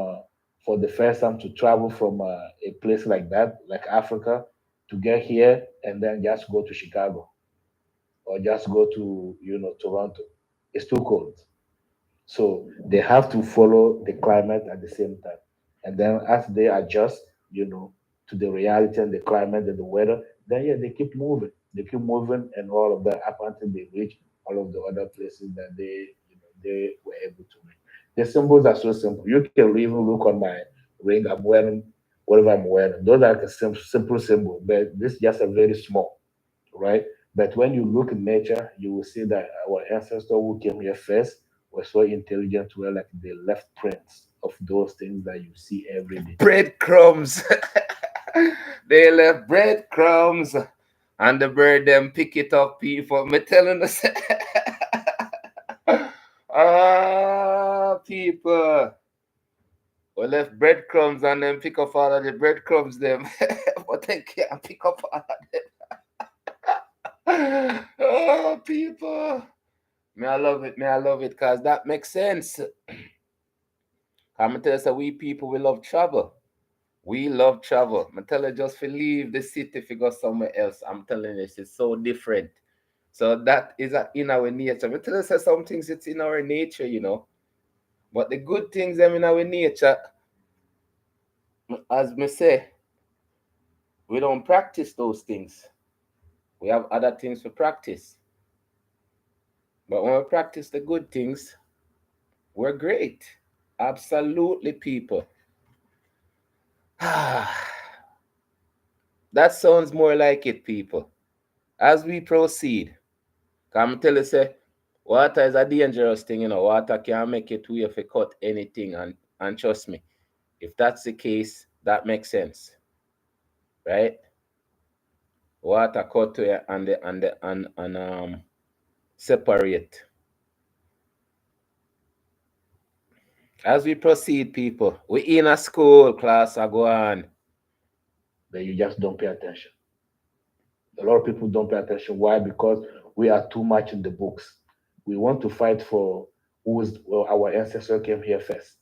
for the first time to travel from a place like that, like Africa, to get here and then just go to Chicago or just go to Toronto. It's too cold. So they have to follow the climate at the same time. And then as they adjust, to the reality and the climate and the weather, then yeah, they keep moving. They keep moving and all of that up until they reach all of the other places that they were able to reach. The symbols are so simple. You can even look on my ring. I'm wearing whatever I'm wearing. Those are like a simple symbol, but this is just a very small, right? But when you look in nature, you will see that our ancestors who came here first were so intelligent, where like they left prints of those things that you see every day. Breadcrumbs. They left breadcrumbs. And the bird them pick it up, people. Me telling us. people. We left breadcrumbs and then pick up all of the breadcrumbs them. But they can't pick up all of them. Oh, people. Me, I love it. Me, I love it because that makes sense. I'm tell you, so we people, we love travel. We love travel. I'm telling you, just to leave the city to go somewhere else. I'm telling you, it's so different. So that is in our nature. I'm telling you, so some things it's in our nature, you know. But the good things them in our nature, as me say, we don't practice those things. We have other things to practice. But when we practice the good things, we're great. Absolutely, people. That sounds more like it, people. As we proceed, come tell you say, water is a dangerous thing, you know. Water can make it way if you cut anything, and trust me, if that's the case, that makes sense, right? Water cut to you and separate. As we proceed, people, we in a school class I go on. But you just don't pay attention. A lot of people don't pay attention. Why? Because we are too much in the books. We want to fight for who's well, our ancestor came here first,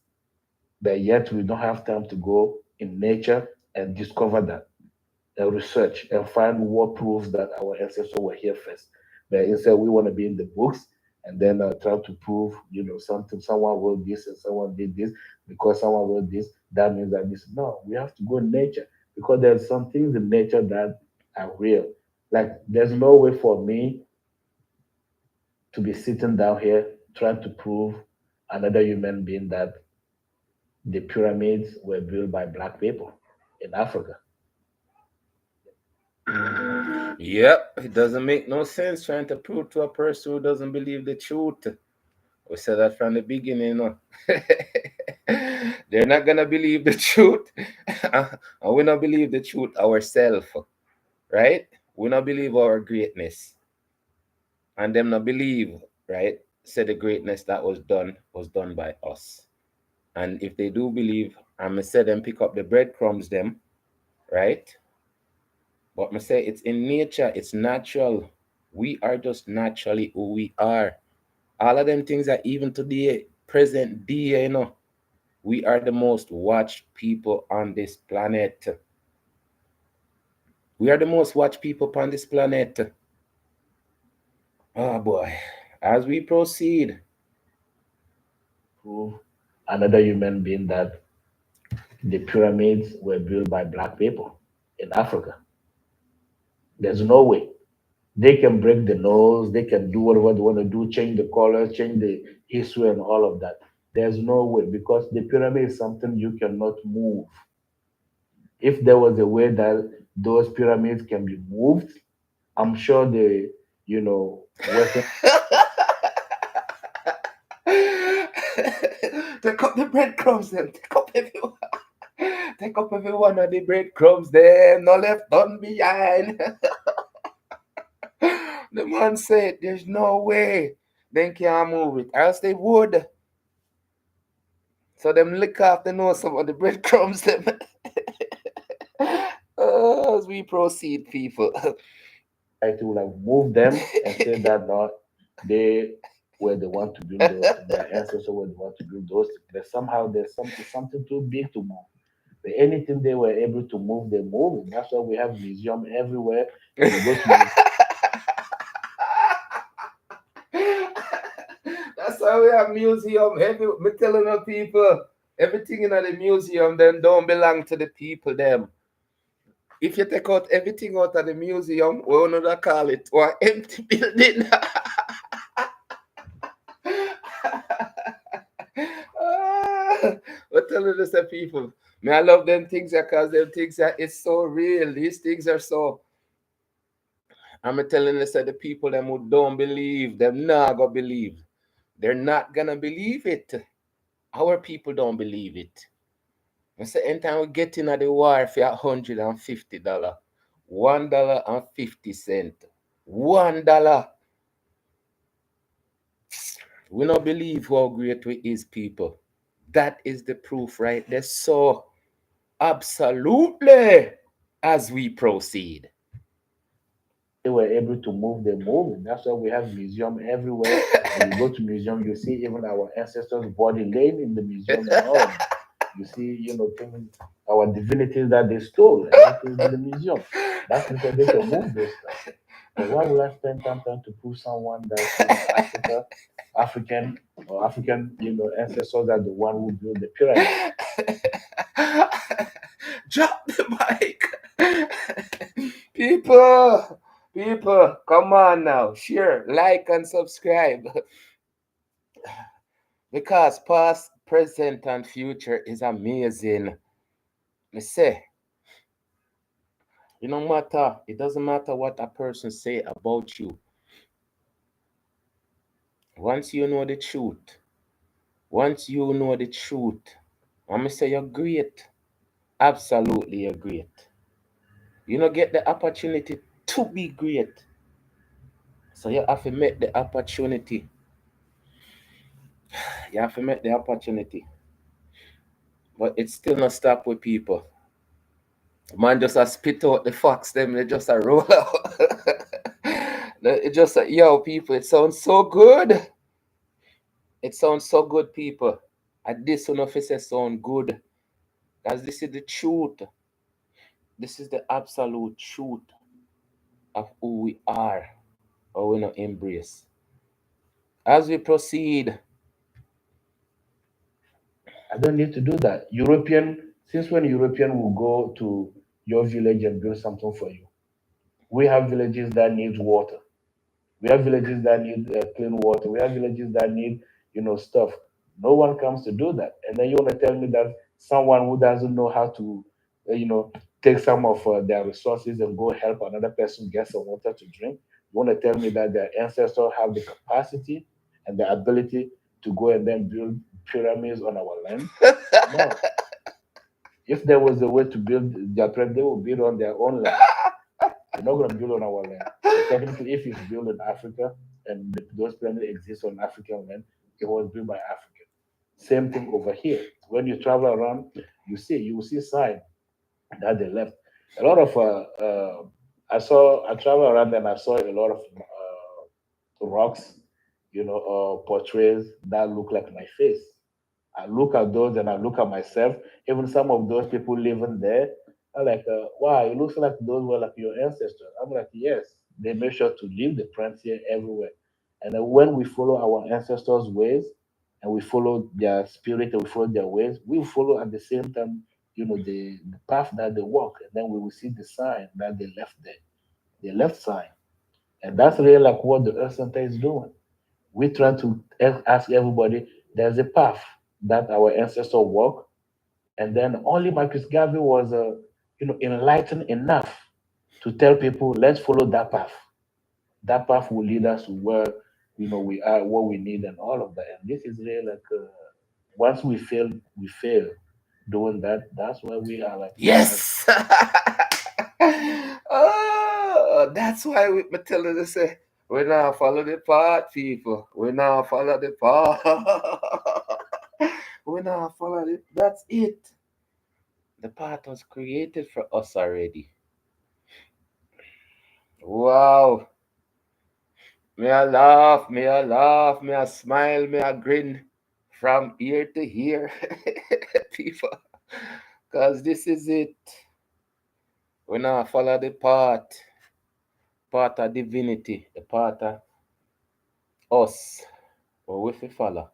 but yet we don't have time to go in nature and discover that and research and find what proves that our ancestors were here first. But instead, we want to be in the books and then try to prove, something. Someone wrote this and someone did this because someone wrote this. That means that this. No, we have to go in nature because there's some things in nature that are real. Like there's no way for me to be sitting down here trying to prove another human being that the pyramids were built by black people in Africa. Yep, it doesn't make no sense trying to prove to a person who doesn't believe the truth. We said that from the beginning, you know. They're not gonna believe the truth, and we not believe the truth ourselves, right? We not believe our greatness, and them not believe, right? Say the greatness that was done by us. And if they do believe, I'm gonna say them pick up the breadcrumbs, them, right? But I say it's in nature, it's natural. We are just naturally who we are. All of them things are even today, present day, you know. We are the most watched people on this planet. We are the most watched people on this planet. Oh boy. As we proceed. Prove another human being that the pyramids were built by black people in Africa. There's no way. They can break the nose, they can do whatever they want to do, change the color, change the history, and all of that. There's no way because the pyramid is something you cannot move. If there was a way that those pyramids can be moved, I'm sure the, Western Take up the breadcrumbs, them. Take up everyone. Take up every one of the breadcrumbs, them. No left done behind. The man said, "There's no way they can't move it, else they would." So them lick off the nose some of the breadcrumbs, them. As we proceed, people. society will have moved them and said that no, they were the one to build those things. Their ancestors were the one to build those things. But somehow there's something too big to move. But anything they were able to move, they move. That's why we have museum everywhere. When you go to That's why we have museum. Me telling the people, everything in the museum then don't belong to the people them. If you take out everything out of the museum, we wanna call it or empty building. We're telling this to people. Me, I love them things because them things that it's so real. These things are so. I'm telling this to the people them who don't believe, them not gonna believe. They're not gonna believe it. Our people don't believe it. I say anytime we get in at the war for $150, $1.50. $1. We don't believe how great we is, people. That is the proof right there. So, absolutely, as we proceed. They were able to move, they move. And that's why we have museum everywhere. And you go to museum, you see even our ancestors' body laying in the museum and all of that. You see, things, our divinities that they stole, everything in the museum. That's because they can move those stuff. So why would I spend time trying to prove someone that African or African, ancestors are the one who built the pyramid? Drop the mic. People, people, come on now. Share, like, and subscribe. Because past, present, and future is amazing. Me say, it doesn't matter what a person say about you. Once you know the truth, once you know the truth, I'm going to say you're great. Absolutely, you're great. You don't get the opportunity to be great. So you have to make the opportunity. You have to make the opportunity. But it still not stop with people. Man just a spit out the facts, them they just a roll out. It just a, yo, people, it sounds so good. It sounds so good, people. And this one of say sound good. Because this is the truth. This is the absolute truth of who we are or we not embrace. As we proceed, I don't need to do that. Since when European will go to your village and build something for you? We have villages that need water. We have villages that need clean water. We have villages that need, stuff. No one comes to do that. And then you want to tell me that someone who doesn't know how to, uh, you know, take some of their resources and go help another person get some water to drink. You want to tell me that their ancestors have the capacity and the ability to go and then build pyramids on our land? No. If there was a way to build their pyramid, they would build on their own land. They're not going to build on our land. So technically, if it's built in Africa and those pyramids exist on African land, it was built by African. Same thing over here. When you travel around, you will see sign that they left. A lot of I travel around and I saw a lot of rocks, portraits that look like my face. I look at those and I look at myself. Even some of those people living there, I'm like, wow, it looks like those were like your ancestors. I'm like, yes, they made sure to leave the prints here everywhere. And then when we follow our ancestors' ways and we follow their spirit and we follow their ways, we follow at the same time, the path that they walk. And then we will see the sign that they left there, the left sign. And that's really like what the Earth Center is doing. We try to ask everybody, there's a path that our ancestors walk, and then only Marcus Garvey was, enlightened enough to tell people, let's follow that path. That path will lead us to where, we are, what we need, and all of that. And this is really like, once we fail doing that. That's why we are like, yes. Oh, that's why me telling you say we now follow the path, people. We now follow the path. We now follow it. That's it. The path was created for us already. Wow. Me I laugh, me I laugh, me I smile, me I grin from ear to ear, people. Cause this is it. We now follow the part of divinity, the part of us. But we fi follow.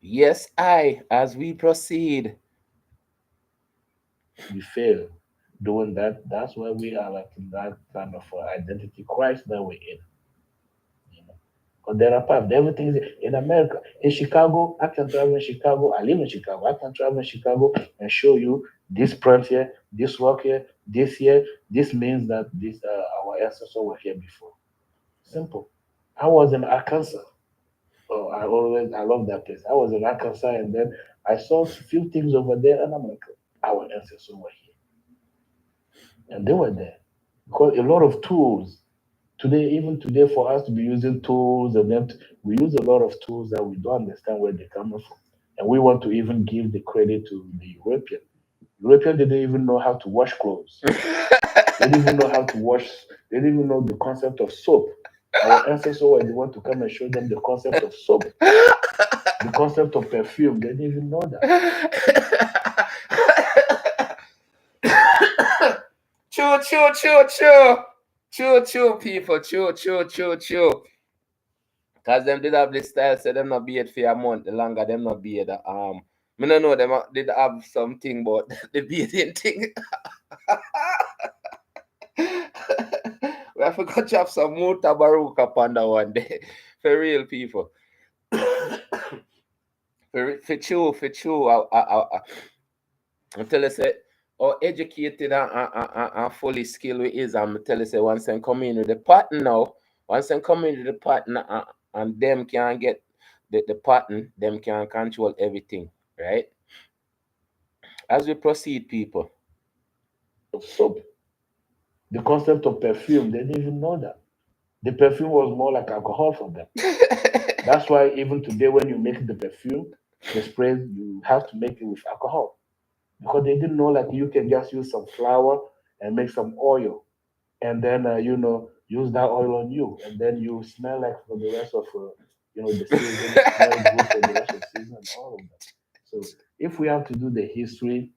Yes, as we proceed. we fail doing that. That's why we are like in that kind of identity crisis that we're in. You know, because there are paths. Everything is in America. In Chicago, I can travel in Chicago. I live in Chicago. I can travel in Chicago and show you this plant here, this rock here, this here. This means that this our ancestors were here before. Simple. I was in Arkansas. Oh, I love that place. I was in Arkansas and then I saw a few things over there and I'm like, our ancestors were here and they were there because a lot of tools. Today, even today, for us to be using tools and then we use a lot of tools that we don't understand where they're coming from. And we want to even give the credit to the European. European didn't even know how to wash clothes. They didn't even know how to wash. They didn't even know the concept of soap. Our ancestors were the one to come and show them the concept of soap, the concept of perfume. They didn't even know that. Chew, chew, chew, chew. Chew, chew, people. Chew, chew, chew, chew. Cause them did have this style, so them not be it for a month. The longer them not be it. Me no know them did have something, but the beating thing. We have to chop some more tabaruka panda one day. For real people. For true. I tell you say how educated and fully skilled we is. And I tell you say once them come in with the pattern now, once them come in with the pattern and them can get the pattern, them can control everything, right? As we proceed, people. Of soap, the concept of perfume. They didn't even know that. The perfume was more like alcohol for them. That's why even today, when you make the perfume, the spray, you have to make it with alcohol because they didn't know like you can just use some flour and make some oil and then use that oil on you and then you smell like for the rest of the season, smell good for the rest of the season and all of that. So if we have to do the history,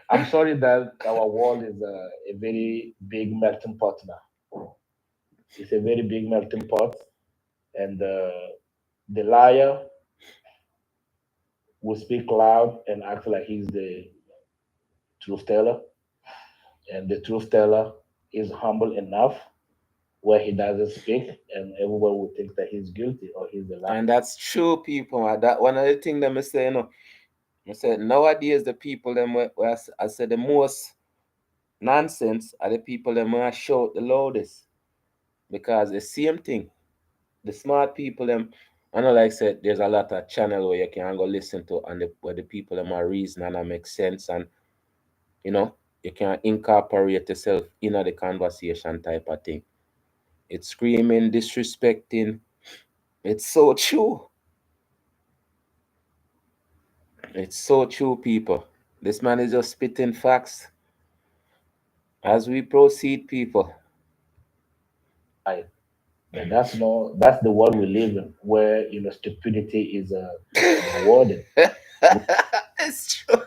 I'm sorry that our world is a very big melting pot now. It's a very big melting pot, and the liar will speak loud and act like he's the truth teller, and the truth teller is humble enough where he doesn't speak, and everyone will think that he's guilty or he's the liar. And that's true, people. That one of the things them I say, I said nowadays the people them where I said the most nonsense are the people them where shout the loudest. Because the same thing, the smart people them, I know like I said, there's a lot of channel where you can go listen to and where the people them are reason and make sense and you know you can incorporate yourself in the conversation type of thing. It's screaming, disrespecting. It's so true. It's so true, people. This man is just spitting facts as we proceed, people. Right. But that's the world we live in, where stupidity is rewarded. It's true.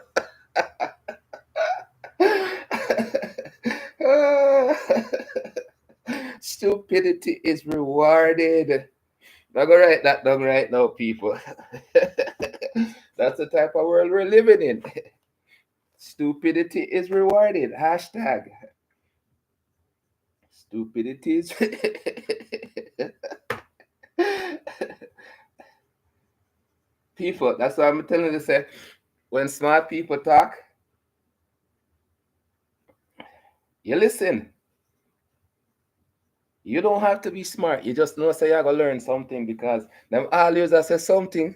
Stupidity is rewarded. Not gonna write that down right now, people. That's the type of world we're living in. Stupidity is rewarded. Hashtag. Stupidity is. People, that's why I'm telling you, say, when smart people talk, you listen. You don't have to be smart. You just know say you're gonna learn something because them always I say something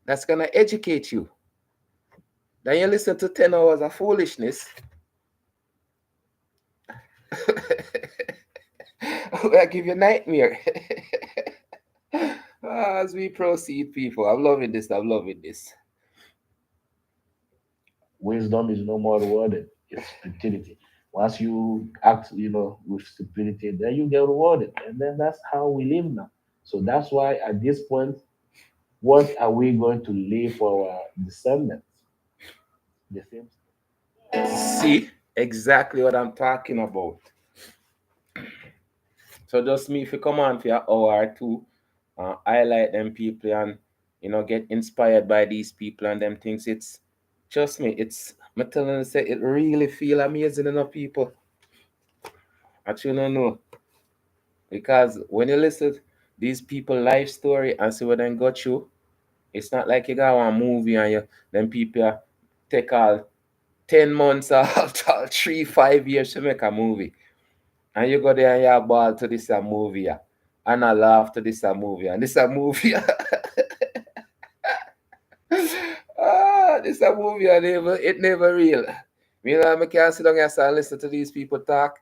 that's gonna educate you. Then you listen to 10 hours of foolishness. I give you nightmare. As we proceed, people. I'm loving this. I'm loving this. Wisdom is no more rewarded. It's stupidity. Once you act, with stupidity, then you get rewarded, and then that's how we live now. So that's why at this point, what are we going to leave for our descendants? The same. See exactly what I'm talking about. So just me if you come on for an hour or two, highlight them people and get inspired by these people and them things. It's trust me, it's I'm telling you say it really feel amazing enough people. Actually don't know. Because when you listen to these people life story and see what they got through, it's not like you got one movie and you then people take all 10 months or 3, 5 years to make a movie. And you go there and you ball to this a movie, yeah. And I laugh to this a movie, and this a movie. This a movie, and it never real. I can't sit down and listen to these people talk.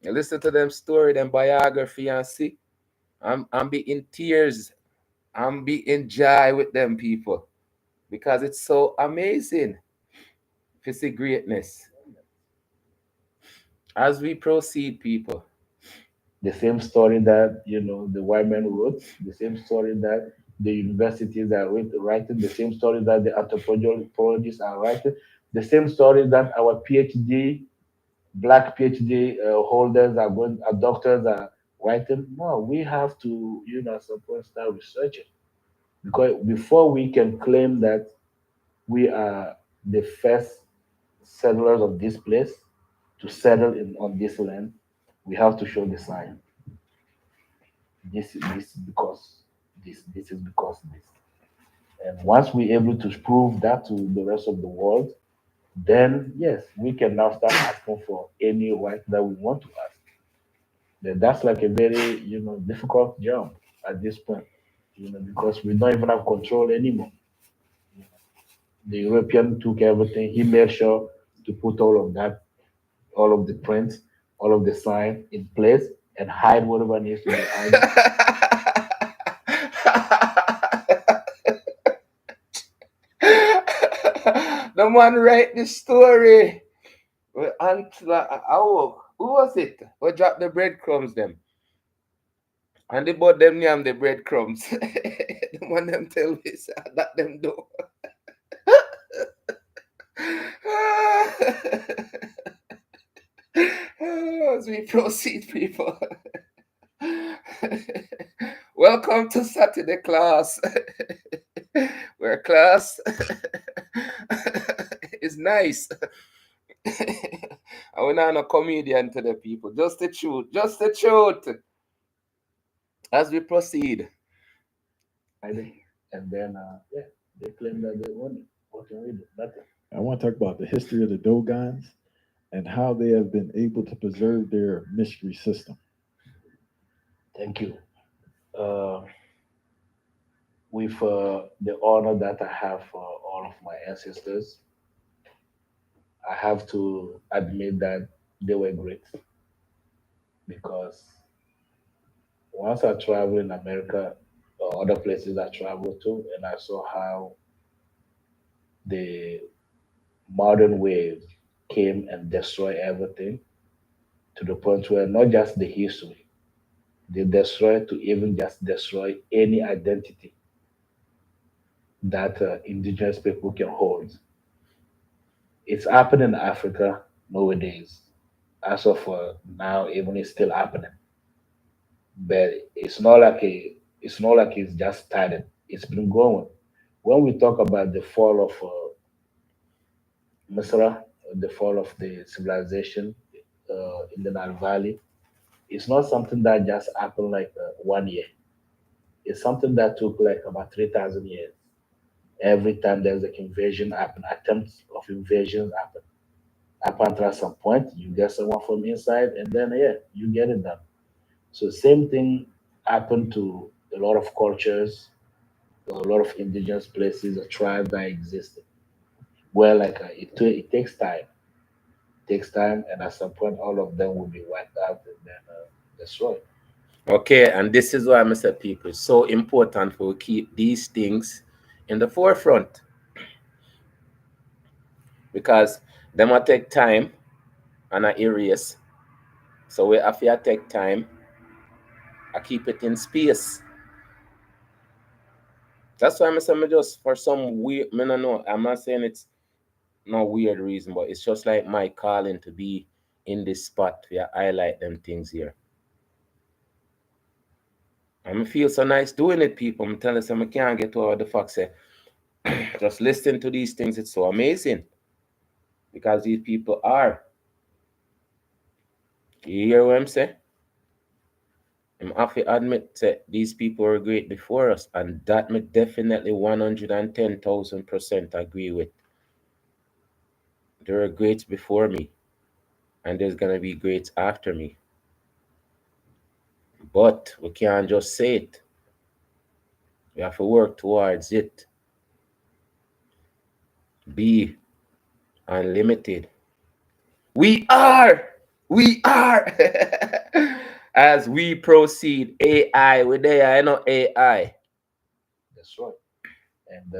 You listen to them story, them biography, and see, I'm be in tears. I'm be in joy with them people because it's so amazing to see greatness. As we proceed, people. The same story that the white man wrote, the same story that the universities are writing, the same story that the anthropologists are writing, the same story that our PhD, black PhD holders are going, our doctors are writing. No, we have to, at some point start researching, because before we can claim that we are the first settlers of this place to settle on this land, we have to show the sign. This because this is because this. And once we're able to prove that to the rest of the world, then yes, we can now start asking for any right that we want to ask. Then that's like a very difficult job at this point, because we don't even have control anymore. The European took everything. He made sure to put all of that, all of the prints, all of the sign in place, and hide whatever needs to be hidden. The man write the story. Well, oh, who was it? Who dropped the breadcrumbs them? And they bought them yam the breadcrumbs. The one them tell me say, that them do. As we proceed, people. Welcome to Saturday class, where class is nice. And we're not a comedian to the people. Just the truth. Just the truth. As we proceed. Hiding. And then, yeah, they claim that they won it. What can we do? Nothing. I want to talk about the history of the Dogons and how they have been able to preserve their mystery system. Thank you. Uh, with the honor that I have for all of my ancestors, I have to admit that they were great, because once I traveled in America or other places I traveled to, and I saw how the modern waves came and destroyed everything, to the point where not just the history, they destroy to even just destroy any identity that indigenous people can hold. It's happening in Africa nowadays. As of now, even it's still happening. But it's not like it's just started. It's been going. When we talk about the fall of Misra, the fall of the civilization in the Nile Valley, it's not something that just happened like 1 year. It's something that took like about 3,000 years. Every time there's like invasion happen, attempts of invasions happen. Up until at some point, you get someone from inside, and then yeah, you get it done. So same thing happened to a lot of cultures, a lot of indigenous places, a tribe that existed. Where like it takes time, takes time, and at some point, all of them will be wiped out and then destroyed. Okay, and this is why I say people it's so important for we keep these things in the forefront because them will take time and I erase. So we have to take time, I keep it in space. That's why I'm saying me just for some weird me no know. I'm not saying it's no weird reason, but it's just like my calling to be in this spot where I highlight them things here. And I feel so nice doing it, people. I'm telling you, I can't get over the fact say just listening to these things, it's so amazing because these people are. You hear what I'm saying? I'm have to admit that these people were great before us, and that me definitely 110,000% agree with. There were greats before me, and there's gonna be greats after me. But we can't just say it. We have to work towards it. Be unlimited. We are. We are. As we proceed, AI, we're there, I know AI. That's right. And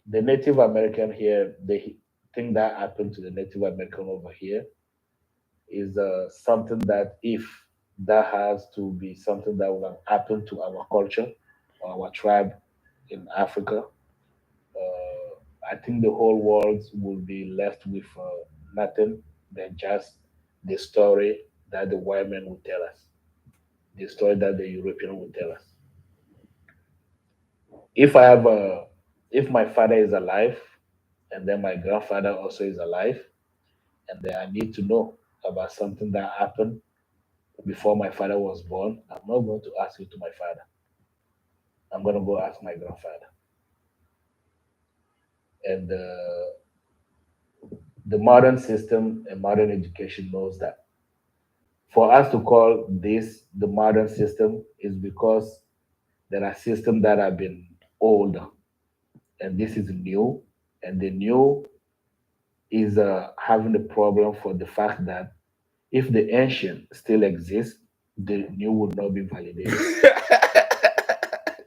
the Native American here, the thing that happened to the Native American over here is something that if that has to be something that will have happened to our culture or our tribe in Africa, I think the whole world will be left with nothing than just the story that the white man will tell us, the story that the European will tell us. If I have a, if my father is alive, and then my grandfather also is alive, and then I need to know about something that happened before my father was born, I'm not going to ask it to my father. I'm going to go ask my grandfather. And the modern system and modern education knows that. For us to call this the modern system is because there are systems that have been old and this is new. And the new is having a problem for the fact that if the ancient still exists, the new would not be validated,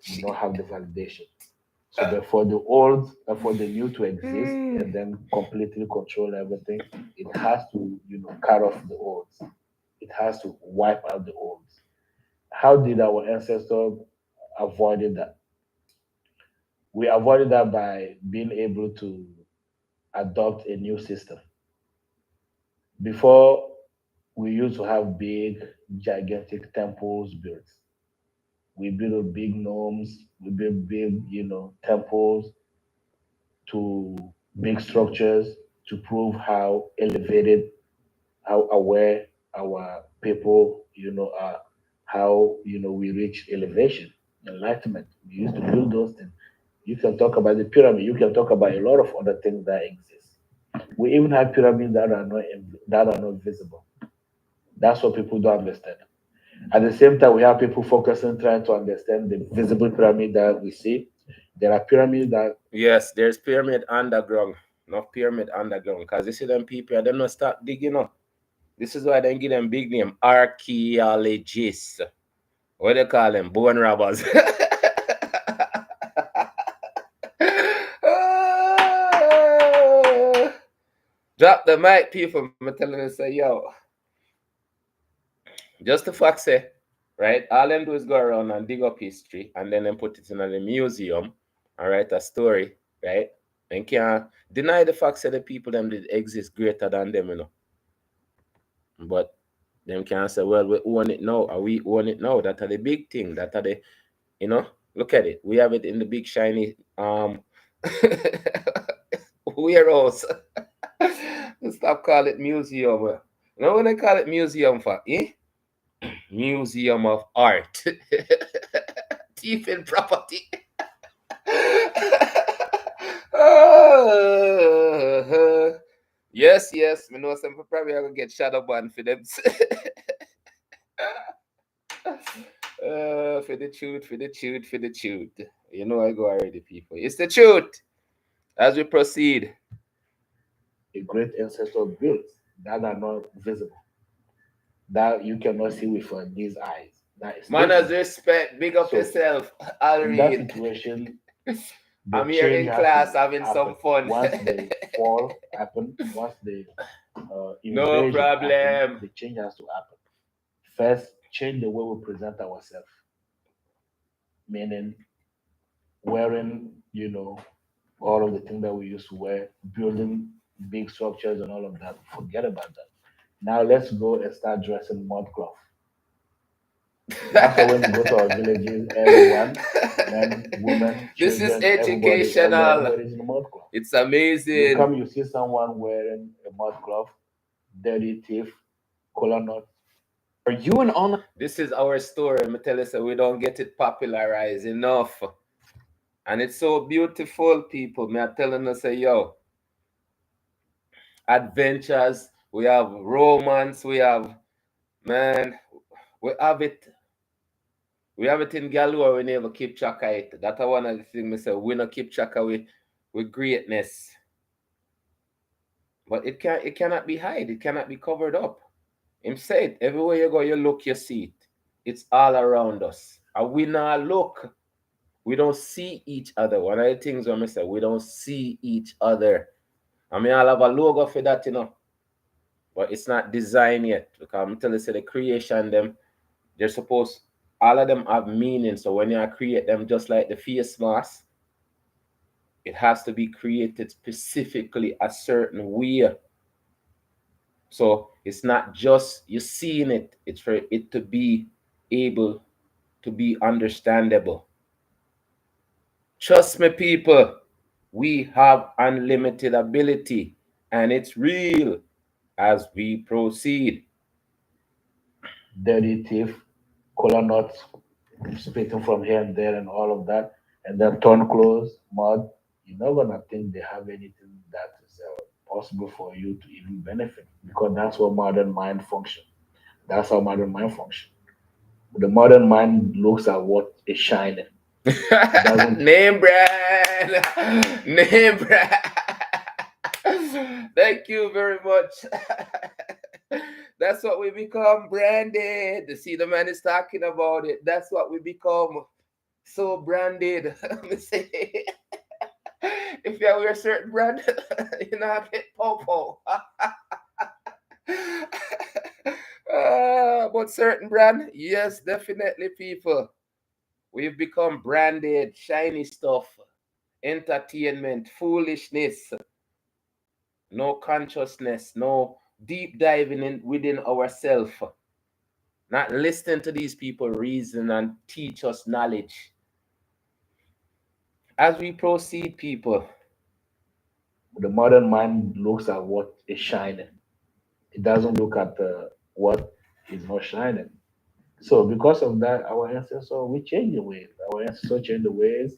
will not have the validation. So, but for the old, for the new to exist and then completely control everything, it has to, cut off the old. It has to wipe out the old. How did our ancestors avoid that? We avoided that by being able to adopt a new system. Before, we used to have big, gigantic temples built. We built big gnomes, we built big, temples to big structures to prove how elevated, how aware our people, are, how, we reach elevation, enlightenment. We used to build those things. You can talk about the pyramid. You can talk about a lot of other things that exist. We even have pyramids that are not visible. That's what people don't understand. At the same time, we have people focusing trying to understand the visible pyramid that we see. There are pyramids that Yes, there's pyramid underground. Not pyramid underground. Because you see them people, they don't start digging up. This is why they give them big name. Archaeologists. What they call them? Bone robbers. Drop the mic, people. I'm telling you, say, yo. Just the fact say, right? All them do is go around and dig up history and then them put it in a museum and write a story, right? And can't deny the fact that the people them did exist greater than them, But them can't say, well, we own it now, or we own it now. That are the big thing. That are the, you know, look at it. We have it in the big shiny warehouse. Stop calling it museum. You know when they call it museum for, eh? Museum of Art. Thief in property. Yes, yes. Me know some probably are gonna get shadow banned for them. For the truth, for the truth, for the truth. You know I go already, people. It's the truth. As we proceed. a great ancestor built that are not visible, that you cannot see with these eyes. That is Manners, different. respect, big up So yourself. I'll in that read. situation, the I'm here change in has class to having happen. some fun. Once the fall happen, once the No invasion happen, problem. the change has to happen. First, change the way we present ourselves, meaning wearing, all of the things that we used to wear, building big structures and all of that. Forget about that. Now let's go and start dressing mud cloth. That's why when you go to our villages, everyone, men, women, This is children, educational. everybody's in a mud cloth. It's You amazing. come, you see someone wearing a mud cloth, dirty teeth, collar knot. Are you an online? This is our story. I'm tell you, so we don't get it popularized enough. And it's so beautiful, people. Me are telling us, say, yo, adventures, we have romance, we have, man, we have it. We have it in galore, we never keep track of it. That's one of the things I say, we not keep track of with greatness. but it cannot be hide. It cannot be covered up. Him said, everywhere you go, you look, you see it. It's all around us. And we not look. We don't see each other. One of the things when I say we don't see each other. I mean, I'll have a logo for that, but it's not designed yet. Because I'm telling you, the creation them, they're supposed, all of them have meaning. So when you create them, just like the face mask, it has to be created specifically a certain way. So it's not just you seeing it, it's for it to be able to be understandable. Trust me, people, we have unlimited ability and it's real as we proceed. Dirty teeth, collar knots, spitting from here and there, and all of that, and then torn clothes, mud. You're not gonna think they have anything that is possible for you to even benefit, because that's what modern mind function. That's how modern mind function. The modern mind looks at what is shining. It doesn't. Name brand. Name brand. Thank you very much. That's what we become branded. See, the man is talking about it. That's what we become. So branded. Let me say, if you wear a certain brand, you know, I get popo. But certain brand, yes, definitely, people. We've become branded, shiny stuff, entertainment, foolishness, no consciousness, no deep diving in within ourselves, not listening to these people reason and teach us knowledge. As we proceed, people, The modern mind looks at what is shining. It doesn't look at what is not shining. So because of that, our ancestors we change the ways. Our ancestors change the ways,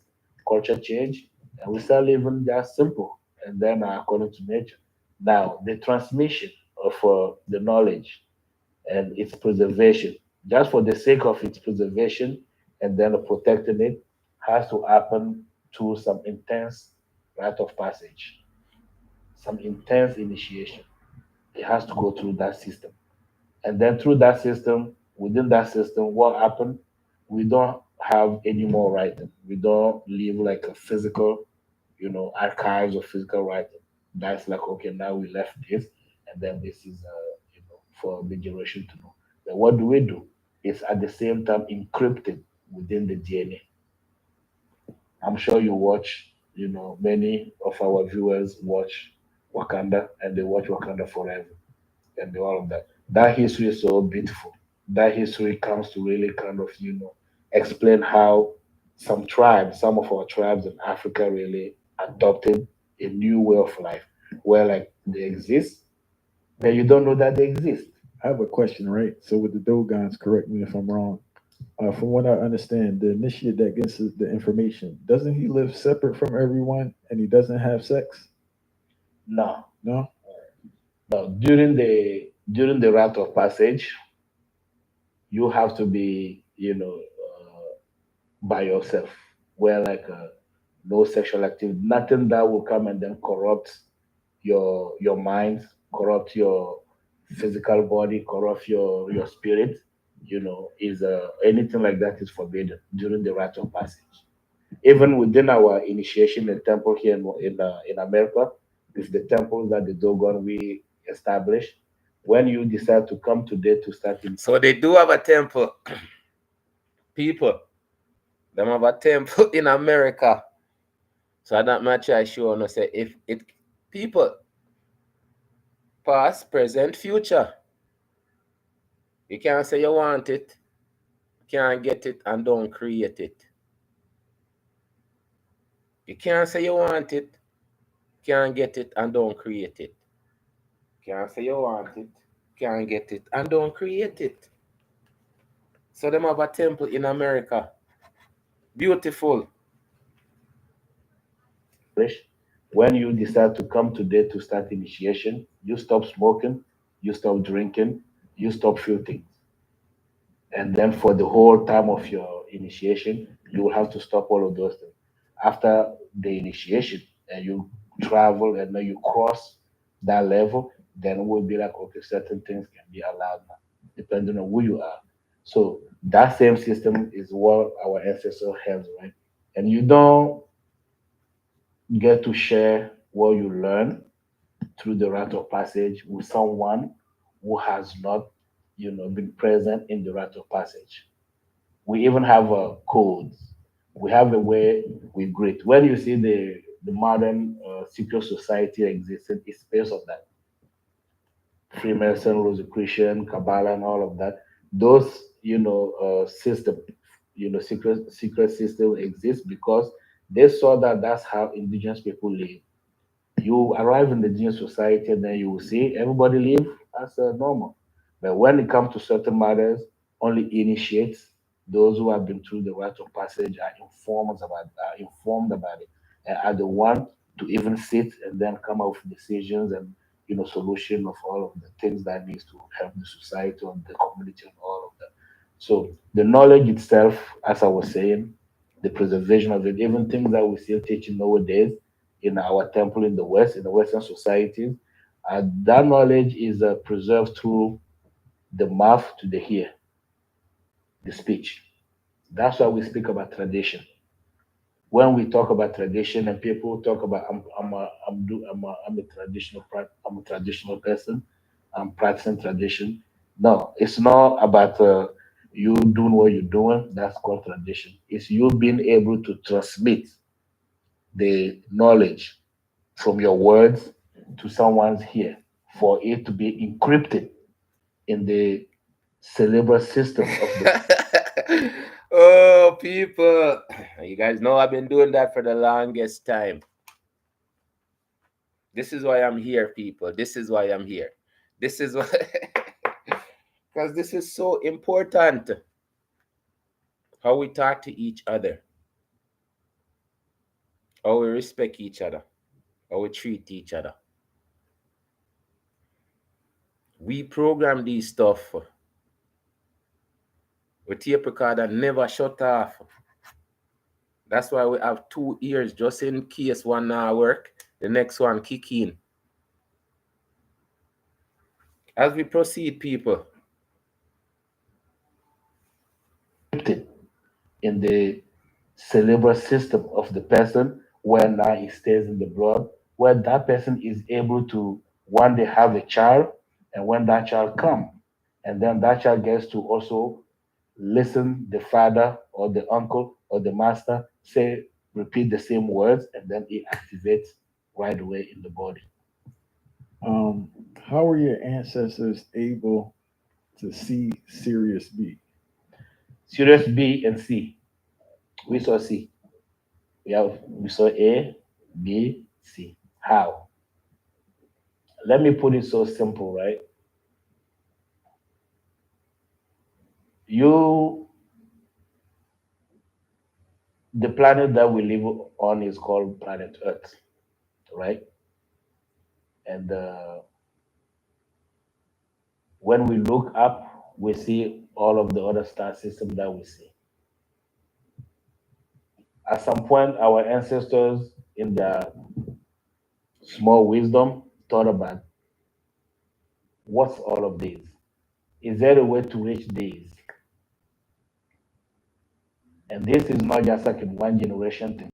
culture change, and we start living just simple, and then according to nature. Now the transmission of the knowledge and its preservation, just for the sake of its preservation and then protecting it, has to happen through some intense rite of passage, some intense initiation. It has to go through that system. And then through that system, within that system, what happened? We don't have any more writing. We don't live like a physical, archives of physical writing. That's like, okay, now we left this, and then this is, for the generation to know. But what do we do? It's at the same time encrypted within the DNA. I'm sure you watch, many of our viewers watch Wakanda, and they watch Wakanda forever and all of that. That history is so beautiful. That history comes to really kind of, explain how some of our tribes in Africa really adopted a new way of life where like they exist, but you don't know that they exist. I have a question, right? So with the Dogons, correct me if I'm wrong. From what I understand, the initiate that gets the information, doesn't he live separate from everyone and he doesn't have sex? No, No? no. During the rite of passage, you have to be, by yourself, where like no sexual activity, nothing that will come and then corrupt your mind, corrupt your physical body, corrupt your spirit. Is anything like that is forbidden during the rite of passage. Even within our initiation in temple here in America, with the temples that the Dogon we established, when you decide to come today to start in. so they do have a temple, people. Them have a temple in America. So that much I sure no say if it people past, present, future. You can't say you want it, can't get it, and don't create it. You can't say you want it, can't get it, and don't create it. Can't say you want it, can't get it, and don't create it. So them have a temple in America. Beautiful. When you decide to come today to start initiation, you stop smoking, you stop drinking, you stop few things. And then for the whole time of your initiation, you will have to stop all of those things. After the initiation, and you travel and then you cross that level, then we'll be like, okay, certain things can be allowed now, depending on who you are. So that same system is what our ancestors have, right? And you don't get to share what you learn through the rite of passage with someone who has not, been present in the rite of passage. We even have codes. We have a way we greet. When you see the modern secret society existing, it's based on that. Freemason, Rosicrucian, Kabbalah, and all of that. Those, system, secret system exists because they saw that that's how indigenous people live. You arrive in the indigenous society, and then you will see everybody live as normal. But when it comes to certain matters, only initiates, those who have been through the rite of passage are informed about it, and are the one to even sit and then come up with decisions and solution of all of the things that needs to help the society or the community and all of that. So the knowledge itself, as I was saying, the preservation of it, even things that we still teaching nowadays in our temple in the West, in the Western societies, that knowledge is preserved through the mouth to the ear, the speech. That's why we speak about tradition. When we talk about tradition and people talk about I'm a traditional person, I'm practicing tradition. No, it's not about you doing what you're doing. That's called tradition. It's you being able to transmit the knowledge from your words to someone's ear for it to be encrypted in the cerebral system of the. Oh, people, you guys know I've been doing that for the longest time. This is why I'm here, people. This is why I'm here. This is why, because this is so important. How we talk to each other, how we respect each other, how we treat each other. We program these stuff with tape recorder never shut off. That's why we have two ears just in case one not work, the next one kick in. As we proceed, people. Encrypted in the cerebral system of the person, where now it stays in the blood, where that person is able to one day have a child, and when that child come, and then that child gets to also listen the father or the uncle or the master say, repeat the same words, and then it activates right away in the body. Um, how were your ancestors able to see Sirius B? Serious B and C. We saw C. We saw A, B, C. How? Let me put it so simple, right? You, the planet that we live on is called planet Earth, right? And when we look up, we see all of the other star systems that we see. At some point, our ancestors, in their small wisdom, thought about what's all of these? Is there a way to reach these? And this is not just like a one generation thing.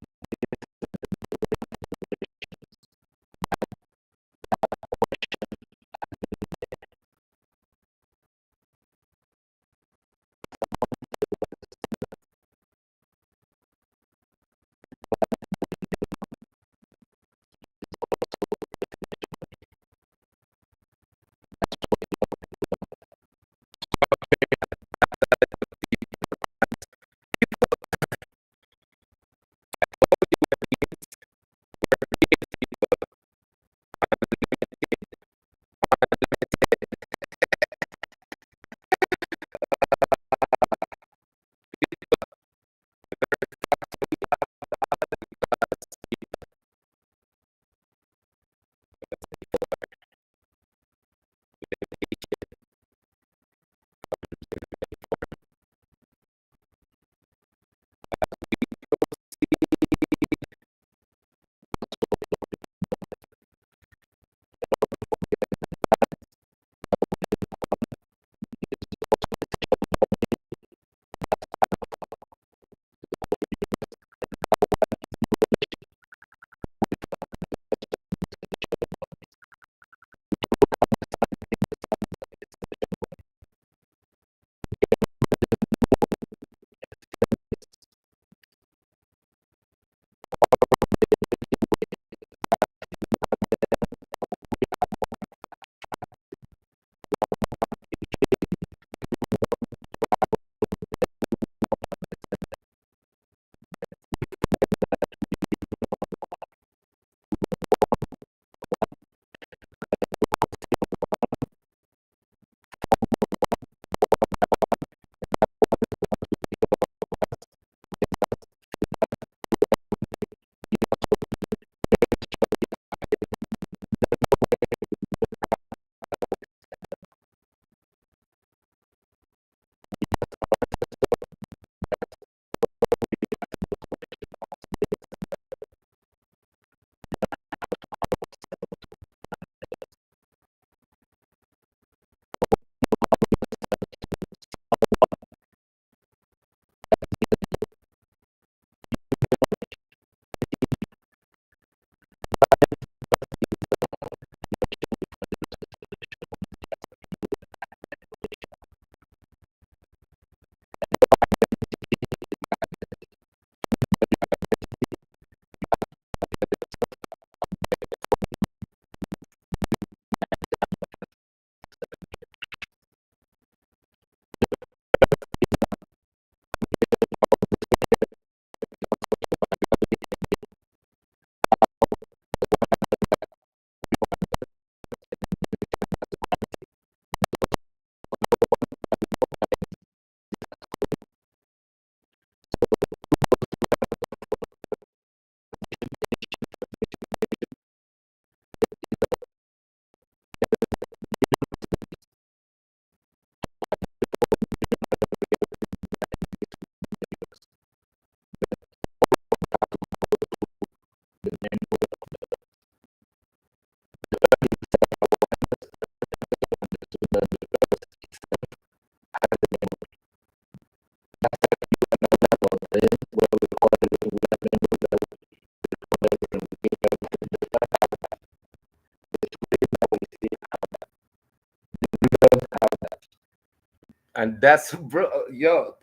And that's bro, yo,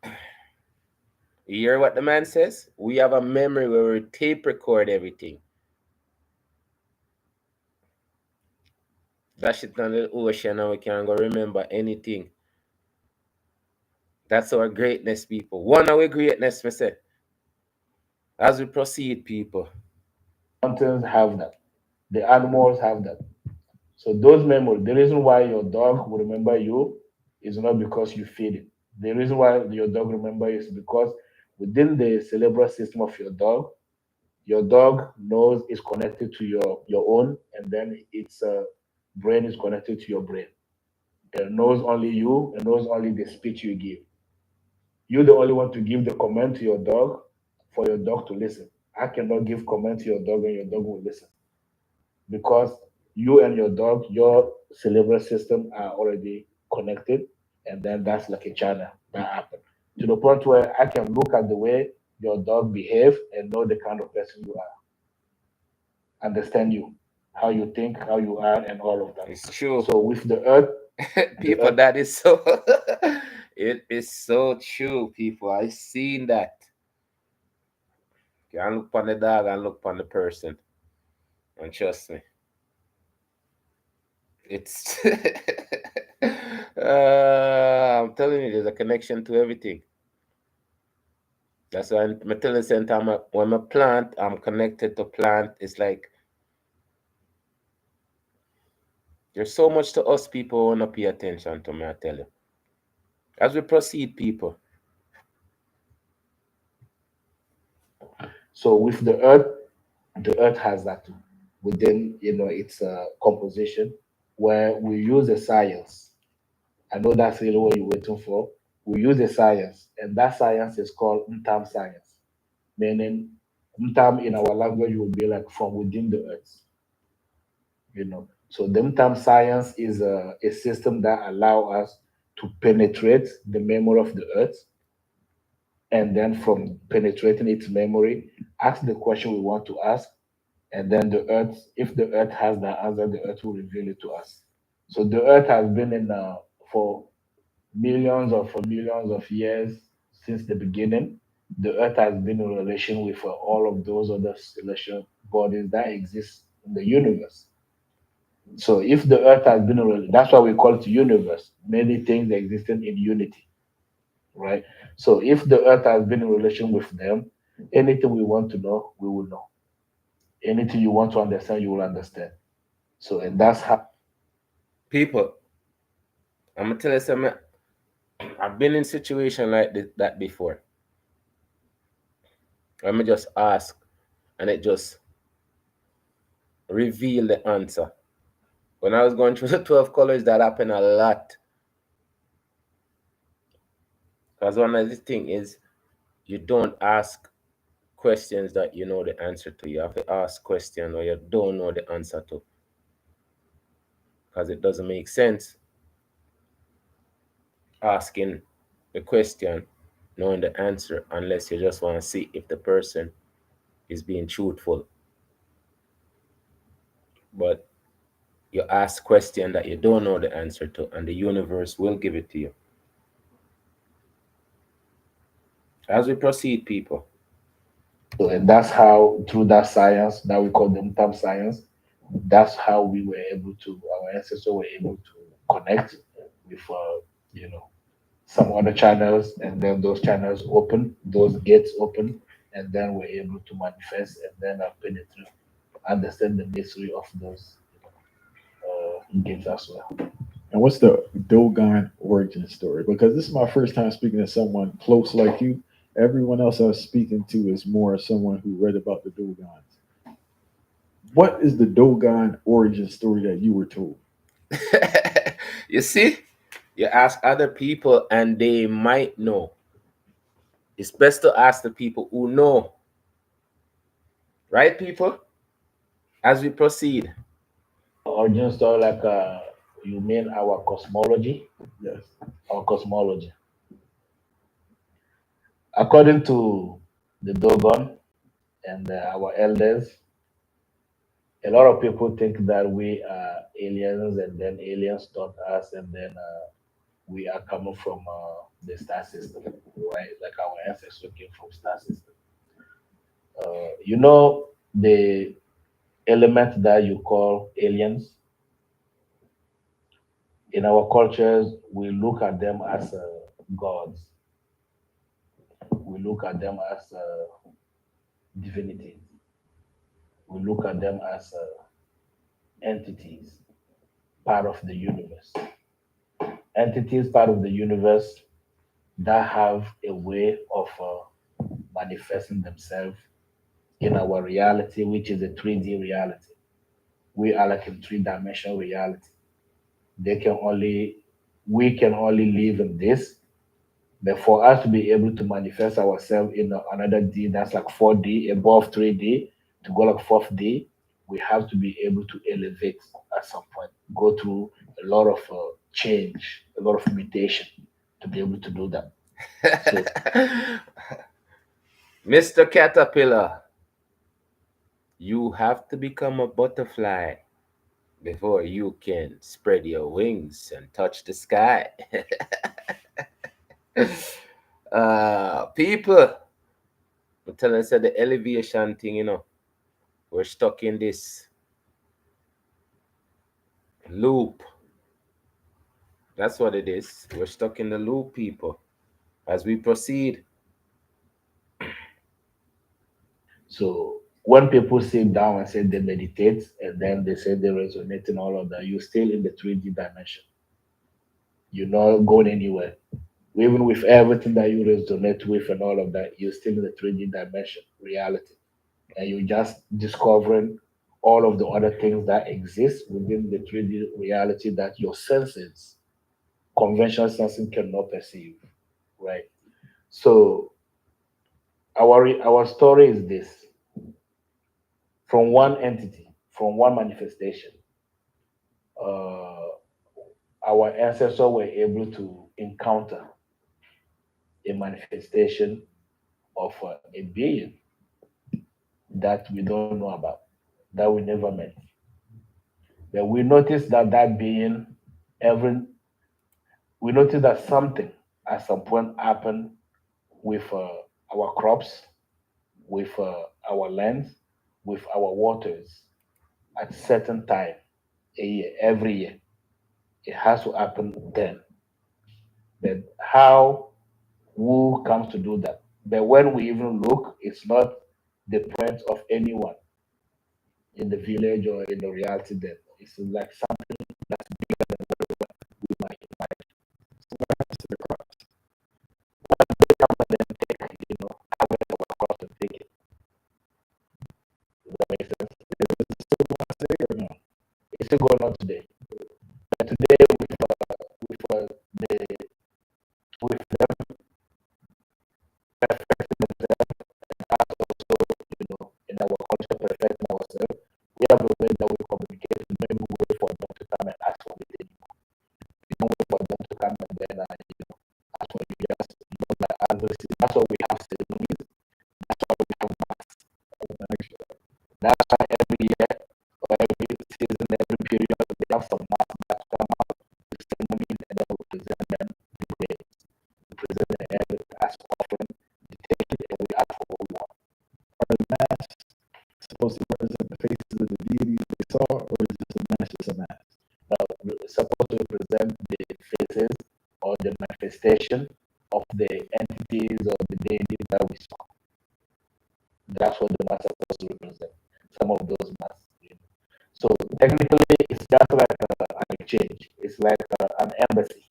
you hear what the man says? We have a memory where we tape record everything. Dash it on the ocean and we can go remember anything. That's our greatness, people. One of our greatness, me say. As we proceed, people. Mountains have that. The animals have that. So those memories, the reason why your dog will remember you is not because you feed it. The reason why your dog remember you is because within the cerebral system of your dog knows is connected to your own, and then its brain is connected to your brain. It knows only you, it knows only the speech you give. You're the only one to give the command to your dog for your dog to listen. I cannot give command to your dog and your dog will listen because you and your dog, your cerebral system are already connected, and then that's like a channel that happen to the point where I can look at the way your dog behave and know the kind of person you are, understand you, how you think, how you are, and all of that. It's true. So with the People, earth, that is so it is so true, people. I seen that. You can look on the dog and look on the person. And trust me. It's I'm telling you, there's a connection to everything. That's why I'm telling you, same time when I plant, I'm connected to plant. It's like there's so much to us people who wanna pay attention to me, I tell you. As we proceed, people. so with the earth has that too within its composition where we use a science. I know that's really what you're waiting for. We use a science, and that science is called mtam science, meaning mtam in our language will be like from within the earth. So the mtam science is a system that allow us to penetrate the memory of the earth, and then from penetrating its memory, ask the question we want to ask, and then the earth, if the earth has the answer, the earth will reveal it to us. So the earth has been in for millions of years since the beginning. The earth has been in relation with all of those other celestial bodies that exist in the universe. So if the earth has been in that's why we call it universe. Many things existing in unity, right? So if the earth has been in relation with them, anything we want to know, we will know. Anything you want to understand, you will understand. So and that's how. People, I'm gonna tell you something. I've been in situation like that before. Let me just ask, and it just reveal the answer. When I was going through the 12 colors, that happened a lot. Because one of the thing is, you don't ask questions that you know the answer to. You have to ask questions or you don't know the answer to. Because it doesn't make sense asking the question, knowing the answer, unless you just want to see if the person is being truthful. But you ask question that you don't know the answer to, and the universe will give it to you. As we proceed, people. So and that's how through that science that we call the term science, that's how we were able to our ancestors were able to connect with you know some other channels, and then those channels open, those gates open, and then we're able to manifest and then penetrate, understand the mystery of those gates as well. And what's the Dogan origin story? Because this is my first time speaking to someone close like you. Everyone else I was speaking to is more someone who read about the Dogons. What is the Dogan origin story that you were told? You see, you ask other people and they might know. It's best to ask the people who know. Right, people? As we proceed. Origin story, like you mean our cosmology? Yes. Our cosmology. According to the Dogon and our elders, a lot of people think that we are aliens, and then aliens taught us, and then we are coming from the star system, right? Like our ancestors came from star system. You know the element that you call aliens in our cultures, we look at them as gods. We look at them as divinities. We look at them as entities, part of the universe. Entities, part of the universe that have a way of manifesting themselves in our reality, which is a 3D reality. We are like in three-dimensional reality. They can only, we can only live in this. But for us to be able to manifest ourselves in another D that's like 4D, above 3D, to go like 4th D, we have to be able to elevate at some point, go through a lot of change, a lot of mutation to be able to do that. So, Mr. Caterpillar, you have to become a butterfly before you can spread your wings and touch the sky. People, I'm telling you, the elevation thing, we're stuck in this loop. That's what it is. We're stuck in the loop, people. As we proceed, so when people sit down and say they meditate and then they say they resonate and all of that, you're still in the 3D dimension. You're not going anywhere. Even with everything that you resonate with and all of that, you're still in the 3D dimension reality. And you're just discovering all of the other things that exist within the 3D reality that your senses, conventional sensing cannot perceive, right? So our story is this: from one entity, from one manifestation, uh, our ancestors were able to encounter a manifestation of a being that we don't know about, that we never met. But we noticed that that being, every we noticed that something at some point happened with our crops, with our lands, with our waters at certain time a year, every year. It has to happen then. But how, who comes to do that? But when we even look, it's not the point of anyone in the village or in the reality then. It's like something that's bigger than what we might imagine. They come and then take, harvest our crops and take it. Does that make sense? It's still going on today. But today with the with them perfecting themselves and us also, in our culture perfecting ourselves, we have a way that we communicate. We don't even wait for them to come and ask for it anymore. We don't wait for them to come and then ask for you. Just like that's why we have ceremonies. That's why we have mass. That's why every year or every season, every period, we have some mass that come out with ceremonies and then we present them the graves. We present the head as offering, we take it and we ask for what we want. Are the masks supposed to represent the faces of the deities they saw, or is this a mask just a mask? Now, it's supposed to represent the faces or the manifestation of the entities or the deities that we saw. That's what the mask is supposed to represent. Some of those masks. So technically, it's just like an exchange. It's like an embassy.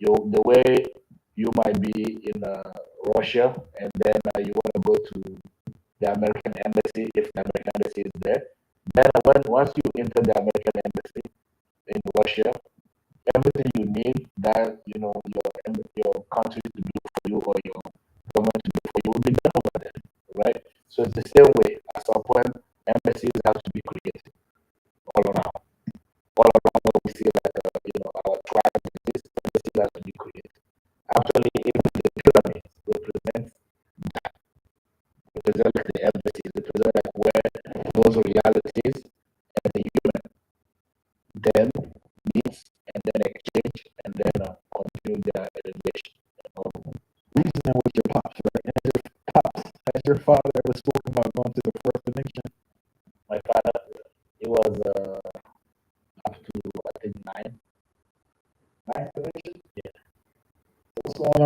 The way you might be in Russia and then you want to go to the American embassy if the American embassy is there. Then once you enter the American embassy in Russia, everything you need that your country to do for you or your government to do for you will be done over there, right? So it's the same way. At some point, embassies have to be created all around. All around what we see like our tribe is, embassies have to be created. Actually, even the pyramids represent like the embassies, represent like where those realities and the human then meets and then exchange and then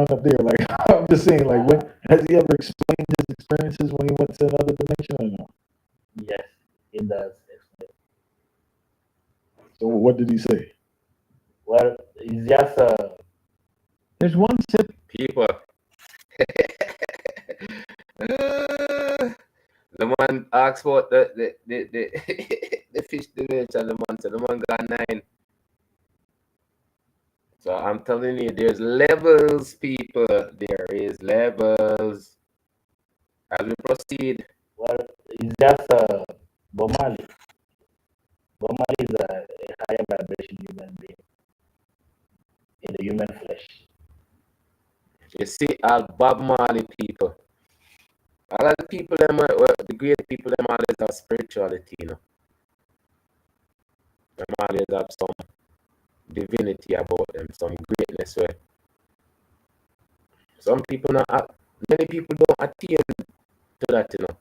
on up there? Like, I'm just saying, like, when has he ever explained his experiences when he went to another dimension or no? Yes, it does explain. So what did he say? Well, it's just There's one tip. People. The man asked about the the fish dimension. The man said the man got 9. So I'm telling you, there's levels, people. There is levels. As we proceed, well, it's just Bob Marley. Bob Marley is a higher vibration human being in the human flesh. you see all Bob Marley people. A lot of people them the great people them always have spirituality, you know. Them always have some divinity about them, some greatness where some people not many people don't attain to that, you know.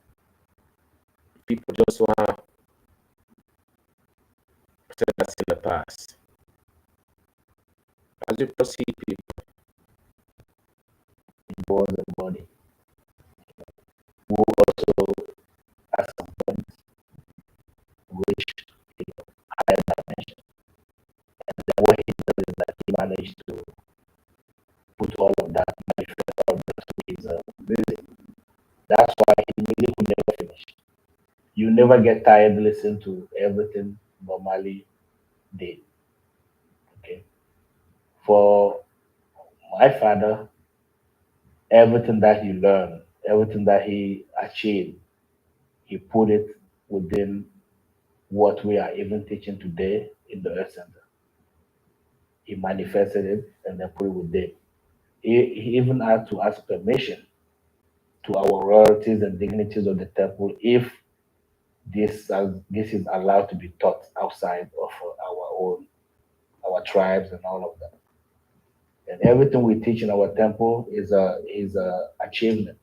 People just want to say that's in the past. As we proceed, people, Bones and body. Who also at some point reached higher dimension. And then what he does is that he managed to put all of that, manifest all of that to his music. That's why his music will never finish. You never get tired listening to everything Bob Marley did. Okay. For my father, everything that he learned, everything that he achieved, he put it within what we are even teaching today in the Earth Center. He manifested it and then put it within. He even had to ask permission to our royalties and dignities of the temple if this is allowed to be taught outside of our tribes and all of that. And everything we teach in our temple is a achievement.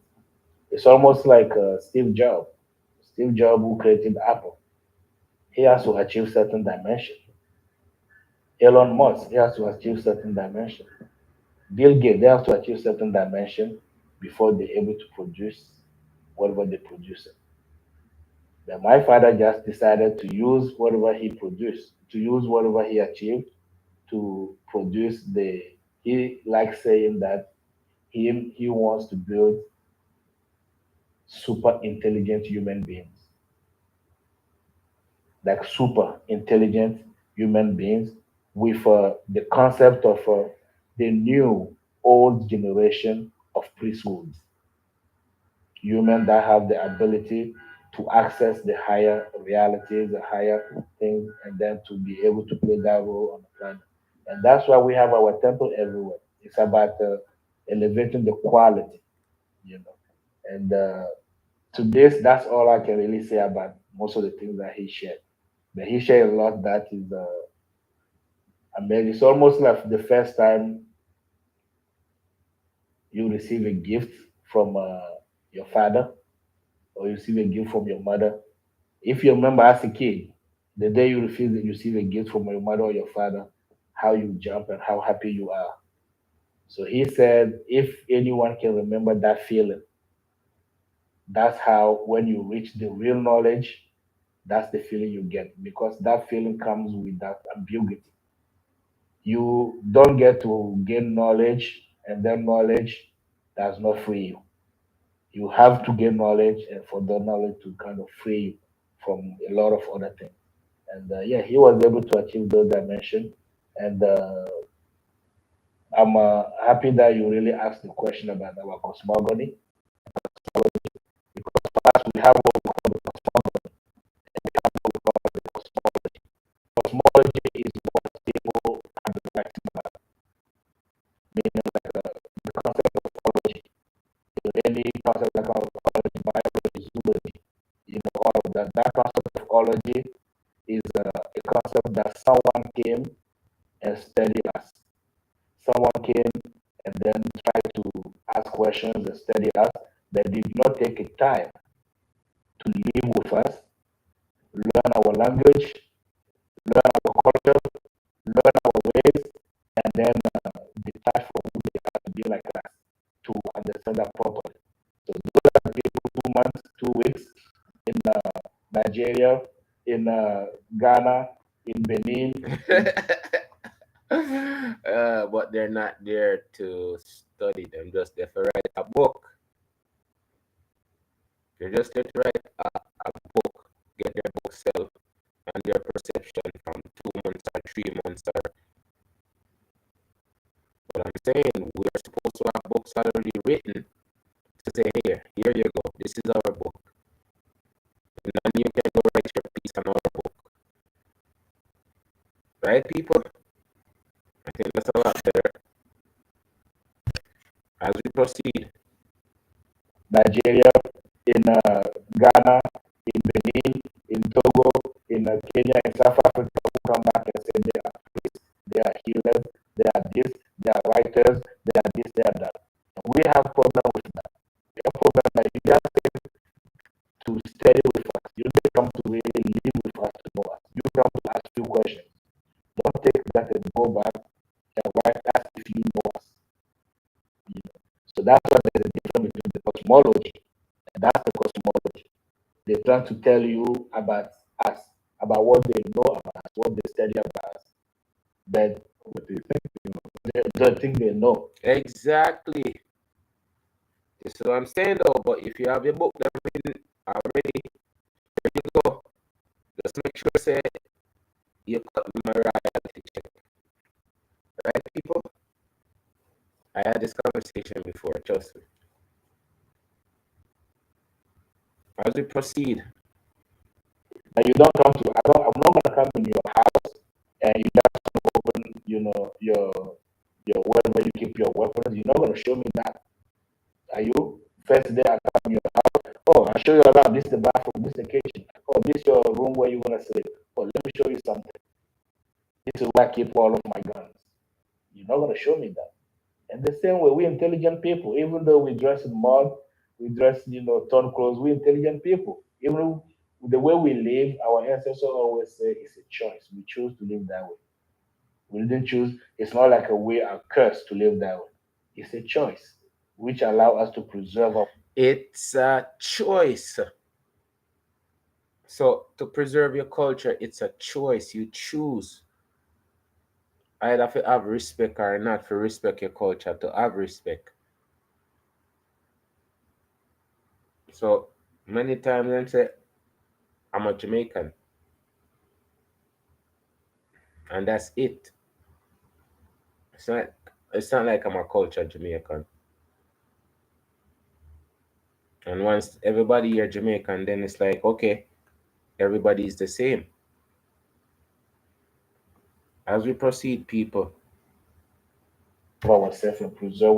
It's almost like Steve Jobs. Steve Jobs who created Apple. He has to achieve certain dimension. Elon Musk, he has to achieve certain dimension. Bill Gates, they have to achieve certain dimension before they're able to produce whatever they produce. But my father just decided to use whatever he produced, to use whatever he achieved to produce he likes saying that he wants to build super intelligent human beings, like super intelligent human beings with the concept of the new old generation of priesthoods, humans that have the ability to access the higher realities, the higher things, and then to be able to play that role on the planet. And that's why we have our temple everywhere. It's about elevating the quality, you know. And to this, that's all I can really say about most of the things that he shared. But he shared a lot that is amazing. It's almost like the first time you receive a gift from your father or you receive a gift from your mother. If you remember as a kid, the day receive a gift from your mother or your father, how you jump and how happy you are. So he said, if anyone can remember that feeling, that's how when you reach the real knowledge, that's the feeling you get because that feeling comes with that ambiguity. You don't get to gain knowledge and then knowledge does not free you. You have to gain knowledge and for the knowledge to kind of free you from a lot of other things. And yeah, he was able to achieve those dimensions. And I'm happy that you really asked the question about our cosmogony because for us we have what we call the cosmogony. We have what we call the cosmology. Cosmology is what people have been writing about, meaning like the concept of ecology. Any concept like ecology, biology, zoology, all of that. That concept of ecology is a concept that someone came and studied us. Someone came and then tried to ask questions and study us, but did not take a time to live with us, learn our language, learn our culture, learn our ways, and then detach from who they are to be like us. Ghana, in Benin, in But they're not there to study them, just there to write a book. They're just there to write a book, get their book sell, and their perception from 2 months or 3 months. But I'm saying we're supposed to have books already written to say, here you go, this is our book. And then you can go write your piece on our book. Right, people? I think that's a lot better. As we proceed. Nigeria, in Ghana, in Benin, in Togo, in Kenya, in South Africa, who come back and say they are priests, they are healers, they are this, they are writers, they are this, they are that. And we have problem with that. We have problem that you have to study with us. You don't come to really live with us to know us. You come to ask few questions. Don't take that and go back and write as if you know us. You know? So that's what there's a difference between the cosmology, and that's the cosmology. They're trying to tell you about us, about what they know about us, what they study about us. But What they think, they don't think they know. Exactly. This is what I'm saying though. But if you have your book done written already, here you go. Just make sure say you cut my royalty check. Right, people? I had this conversation before, trust me. As we proceed. And you don't come to, I'm not gonna come in your house and you just open, your wherever you keep your weapons. You're not gonna show me that. Are you? First day I come in your house. Oh, I show you around. This is the bathroom. This is the kitchen. Oh, this is your room where you're gonna sleep. Oh, let me show you something. This is where I keep all of my guns. You're not gonna show me that. And the same way, we intelligent people. Even though we dress in mud, we dress, torn clothes. We intelligent people. Even the way we live, our ancestors always say it's a choice. We choose to live that way. We didn't choose. It's not like a way, a curse to live that way. It's a choice, which allow us to preserve our. It's a choice. So to preserve your culture, it's a choice. You choose either to have respect or not to respect your culture, to have respect. So many times them say, I'm a Jamaican. And that's it. It's not it's not like I'm a culture Jamaican. And once everybody here Jamaican, then it's like, okay, everybody is the same. As we proceed, people. Ourselves and preserve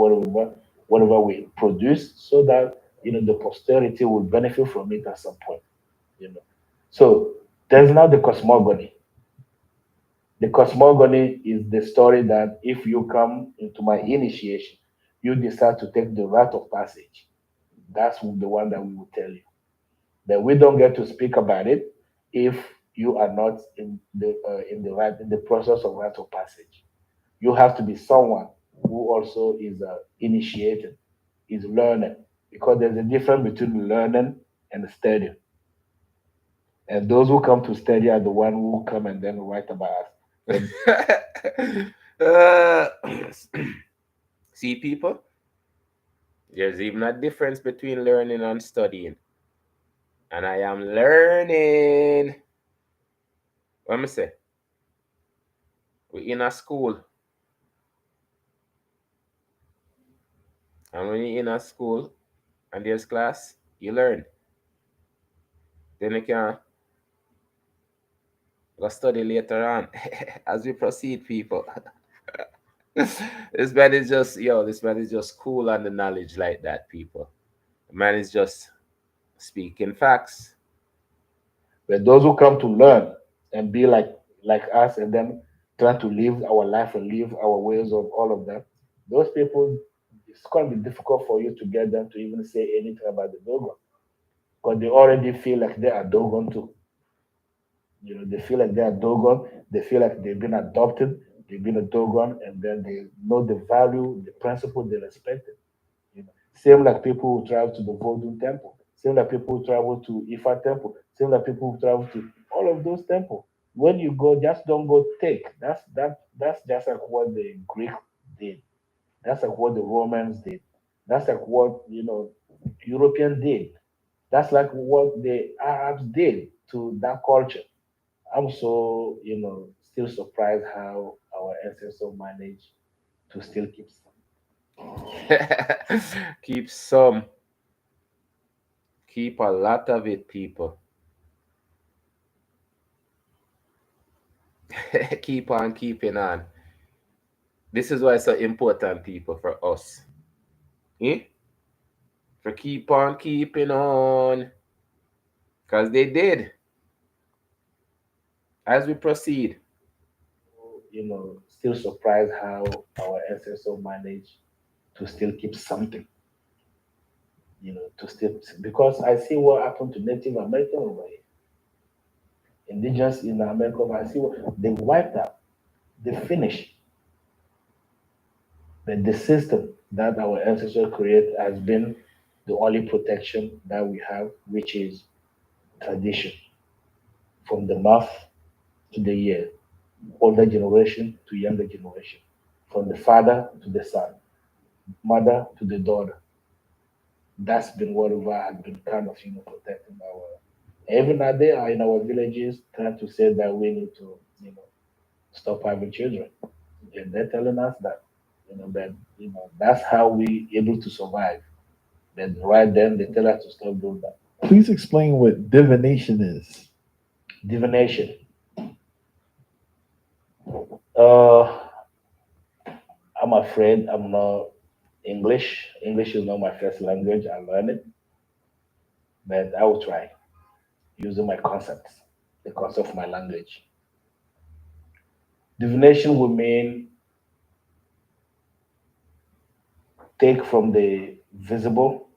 whatever we produce, so that the posterity will benefit from it at some point. You know. So there's now the cosmogony. The cosmogony is the story that if you come into my initiation, you decide to take the rite of passage. That's the one that we will tell you. That we don't get to speak about it if you are not in the process of rite of passage. You have to be someone who also is initiated, is learning, because there's a difference between learning and studying. And those who come to study are the one who come and then write about us. And Uh, see, people, there's even a difference between learning and studying. And I am learning. What am I say? We in a school. And when you're in a school and there's class, you learn. Then you can go study later on. As we proceed, people. This man is just cool on the knowledge like that, people. The man is just speaking facts. but those who come to learn and be like us, and then try to live our life and live our ways of all of that, those people, it's going to be difficult for you to get them to even say anything about the Dogon, because they already feel like they are Dogon too. They feel like they are Dogon. They feel like they've been adopted. They've been a Dogon, and then they know the value, the principle, they respect it. Same like people who travel to the Vodun temple. Same like people who travel to Ifa temple. Same like people who travel to all of those temples. when you go, just don't go take. That's just like what the Greek did. That's like what the Romans did. That's like what European did. That's like what the Arabs did to that culture. I'm so still surprised how our ancestors managed to still keep some. Keep some, keep a lot of it, people. Keep on keeping on. This is why it's so important, people, for us. Eh? For keep on keeping on. Because they did. As we proceed. Still surprised how our ancestors managed to still keep something. To still because I see what happened to Native American over here, indigenous in America. I see what they wiped out, they finished. But the system that our ancestors created has been the only protection that we have, which is tradition, from the mouth to the ear, older generation to younger generation, from the father to the son, mother to the daughter. That's been whatever has been kind of protecting our. Even now they are in our villages trying to say that we need to stop having children, and they're telling us that that that's how we able to survive. Then right then they tell us to stop doing that. Please explain what divination is. Divination. Uh, I'm afraid I'm not English. English is not my first language. I learned it, but I will try using my concepts, the concept of my language. Divination will mean take from the visible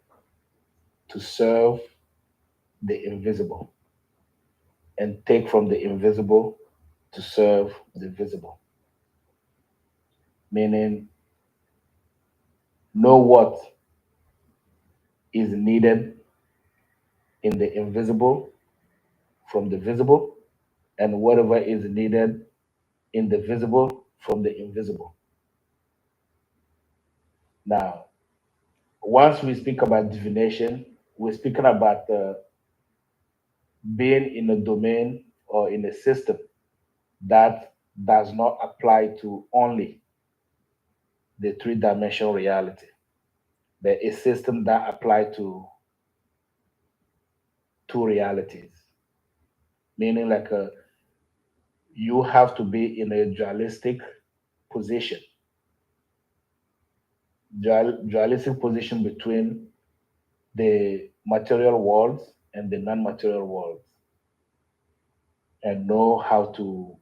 to serve the invisible, and take from the invisible to serve the visible. Meaning, know what is needed in the invisible from the visible, and whatever is needed in the visible from the invisible. Now, once we speak about divination, we're speaking about being in a domain or in a system that does not apply to only the three-dimensional reality, but a system that applies to two realities. Meaning, like you have to be in a dualistic position, dualistic position between the material worlds and the non-material worlds, and know how to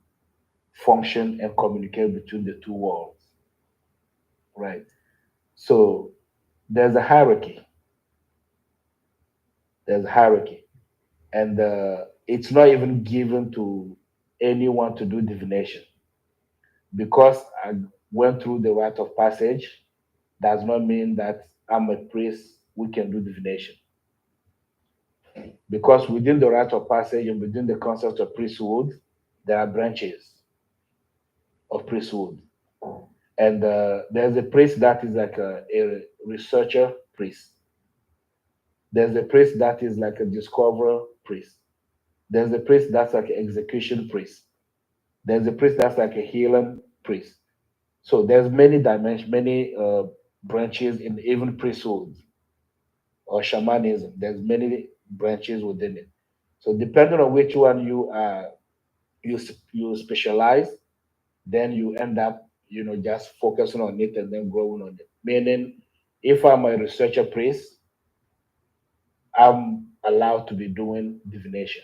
function and communicate between the two worlds, right? So there's a hierarchy. There's a hierarchy, and it's not even given to anyone to do divination because I went through the rite of passage. Does not mean that I'm a priest. We can do divination because within the rite of passage and within the concept of priesthood, there are branches of priesthood, and there's a priest that is like a researcher priest. There's a priest that is like a discoverer priest. There's a priest that's like an execution priest. There's a priest that's like a healing priest. So there's many dimensions, many branches in even priesthood or shamanism. There's many branches within it. So depending on which one you are, you specialize, then you end up, just focusing on it and then growing on it. Meaning, if I'm a researcher priest, I'm allowed to be doing divination.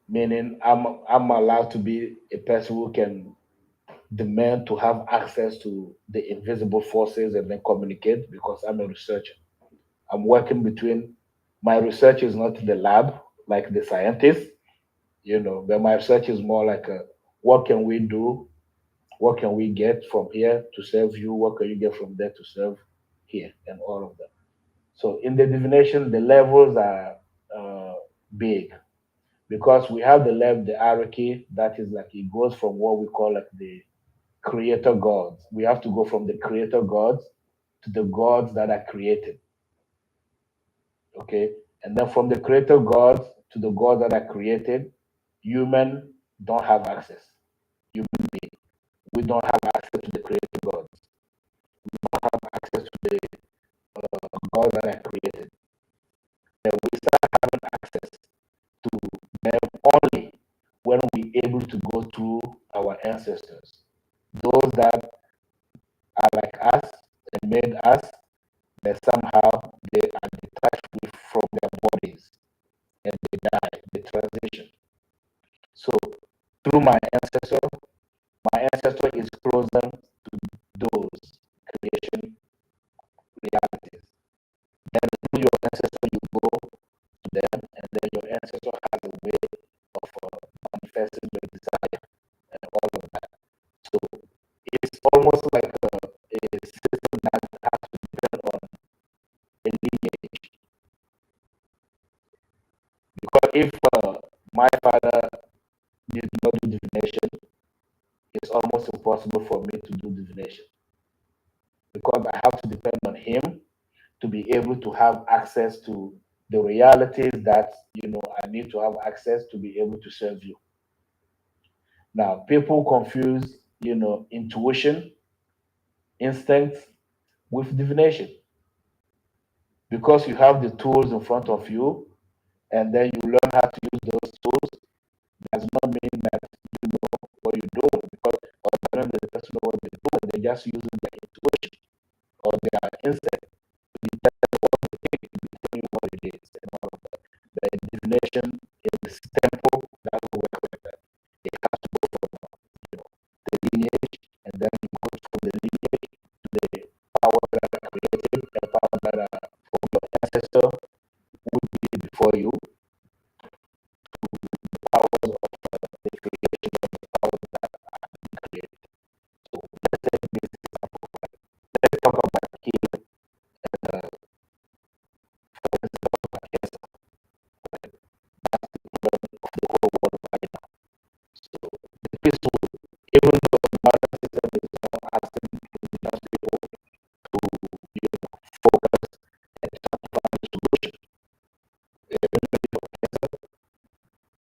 Meaning, I'm allowed to be a person who can demand to have access to the invisible forces and then communicate because I'm a researcher. I'm working between my research is not in the lab like the scientists, but my research is more like what can we do? What can we get from here to serve you? What can you get from there to serve here? And all of that. So in the divination, the levels are uh, big. because we have the left, the hierarchy that is like it goes from what we call like the creator gods. We have to go from the creator gods to the gods that are created. Okay, and then from the creator gods to the gods that are created, human don't have access. Human being, we don't have access to the creator gods. We don't have access to the gods that are created. Then we start having access to them only when we're able to go through our ancestors, those that are like us and made us, that somehow they are detached from their bodies and they die, they transition. So through my ancestor is closer to those creation realities. Then through your ancestor you go to them, and then your ancestor has a way of manifesting your desire and all of that. So it's almost like a system that has to depend on a lineage. Because if my father did not do divination, it's almost impossible for me to do divination because I have to depend on him to be able to have access to the realities that I need to have access to be able to serve you. Now, people confuse intuition, instinct with divination because you have the tools in front of you and then you learn how to use those tools. Does not mean that you know what you're doing because apparently the person know what they're doing. They're just using their intuition or their instinct to determine what they think, to determine what it is, and all of that. The divination is temple. That's what we're like that. It has to go from the lineage, and then it goes from the lineage to the power that are created, the power that are from your ancestor who did before you, the powers of the creation and the powers that are being created. So let's take this example. Right? Let's talk about healing and for instance about cancer. Right? That's the problem of the whole world right now. So the peaceful, even though the modern system is asking indigenous people to focus and try to find a solution. Even for cancer,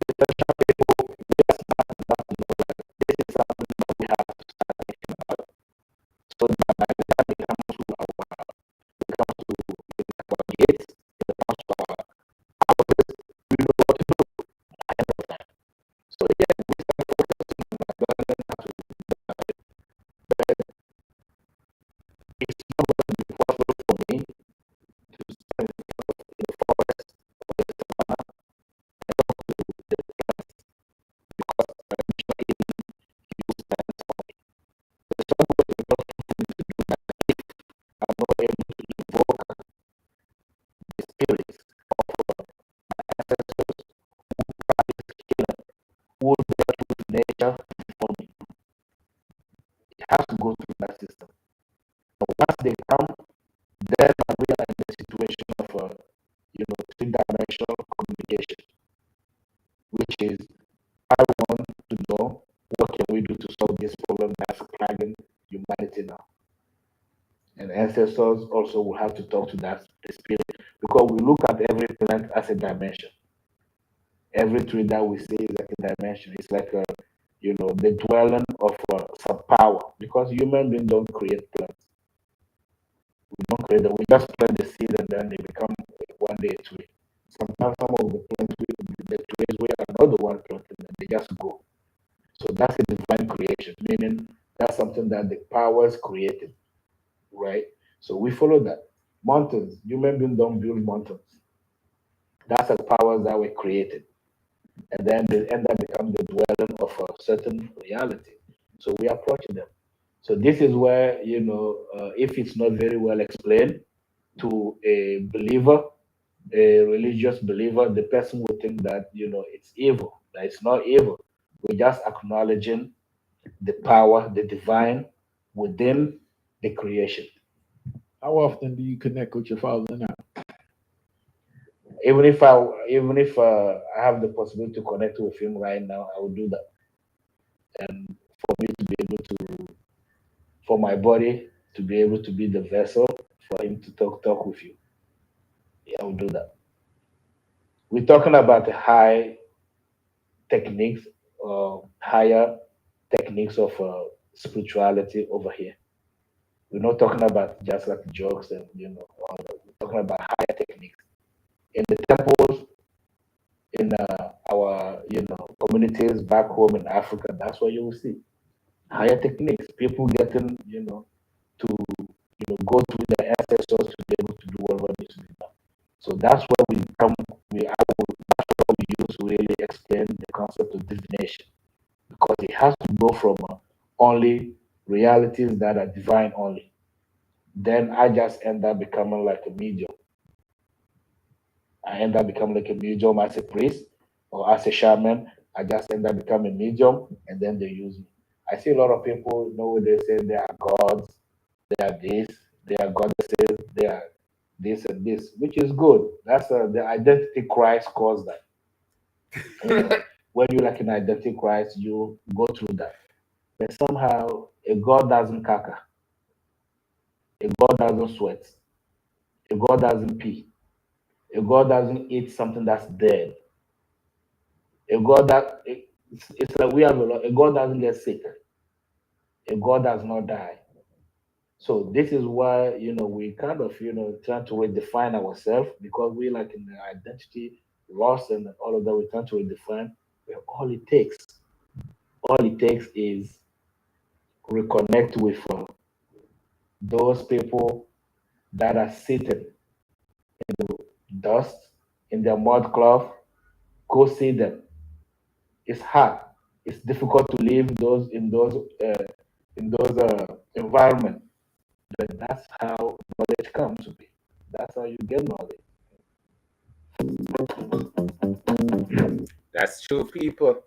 the traditional people we are smart enough to know that this is something that we have to start thinking about. So that by the time it comes to our gates, it comes to our houses, we know what to do ahead of time. So yeah, we start focusing on that, learning how to do that. But it's not going to be possible for me to spend in the forest or the savannah and talk to the plants because traditional healing use plants only. It's not going to be possible for me to do that if I'm not able to invoke the spirits of my ancestors who practice healing, who dealt with nature before me. It has to go through that system. But once they come, then we are in the situation of three-dimensional communication, which is I want to know what can we do to solve this problem that's plaguing humanity now. And ancestors also will have to talk to that the spirit because we look at every plant as a dimension. Every tree that we see is like a dimension. It's like the dwelling of some power because human beings don't create plants. We don't create them. We just plant the seed and then they become one day a tree. Sometimes some of the plants, the trees, we are not the one planting them. They just grow. So that's a divine creation, meaning that's something that the powers created, right? So we follow that. Mountains, human beings don't build mountains. That's the powers that were created. And then they end up becoming the dwelling of a certain reality. So we approach them. So this is where, if it's not very well explained to a believer, a religious believer, the person would think that, it's evil. That it's not evil. We're just acknowledging the power, the divine within the creation. How often do you connect with your father now? Even if I have the possibility to connect with him right now, I will do that. And for me to be able to, for my body to be able to be the vessel for him to talk with you, yeah, I will do that. We're talking about the high techniques, higher techniques of spirituality over here. We're not talking about just like jokes and all that. We're talking about higher techniques in the temples, in our communities back home in Africa. That's what you will see higher techniques. People getting to go through their ancestors to be able to do whatever needs to be done. So that's where we come. That's what we use to really explain the concept of divination, because it has to go from only realities that are divine only. Then I just end up becoming like a medium. I end up becoming like a medium as a priest or as a shaman. I just end up becoming a medium, and then they use me. I see a lot of people know they say they are gods, they are this, they are goddesses, they are this and this, which is good. That's the identity Christ caused that. You know, when you like an identity Christ, you go through that. But somehow a God doesn't caca, a God doesn't sweat, a God doesn't pee, a God doesn't eat something that's dead. A God that it's like we have a lot. A God doesn't get sick. A God does not die. So this is why we kind of trying to redefine ourselves, because we like in the identity loss and all of that. We trying to redefine. But all it takes is reconnect with those people that are sitting dust in their mud cloth. Go see them. It's hard. It's difficult to live in those environment. But that's how knowledge comes to be. That's how you get knowledge. That's true, people.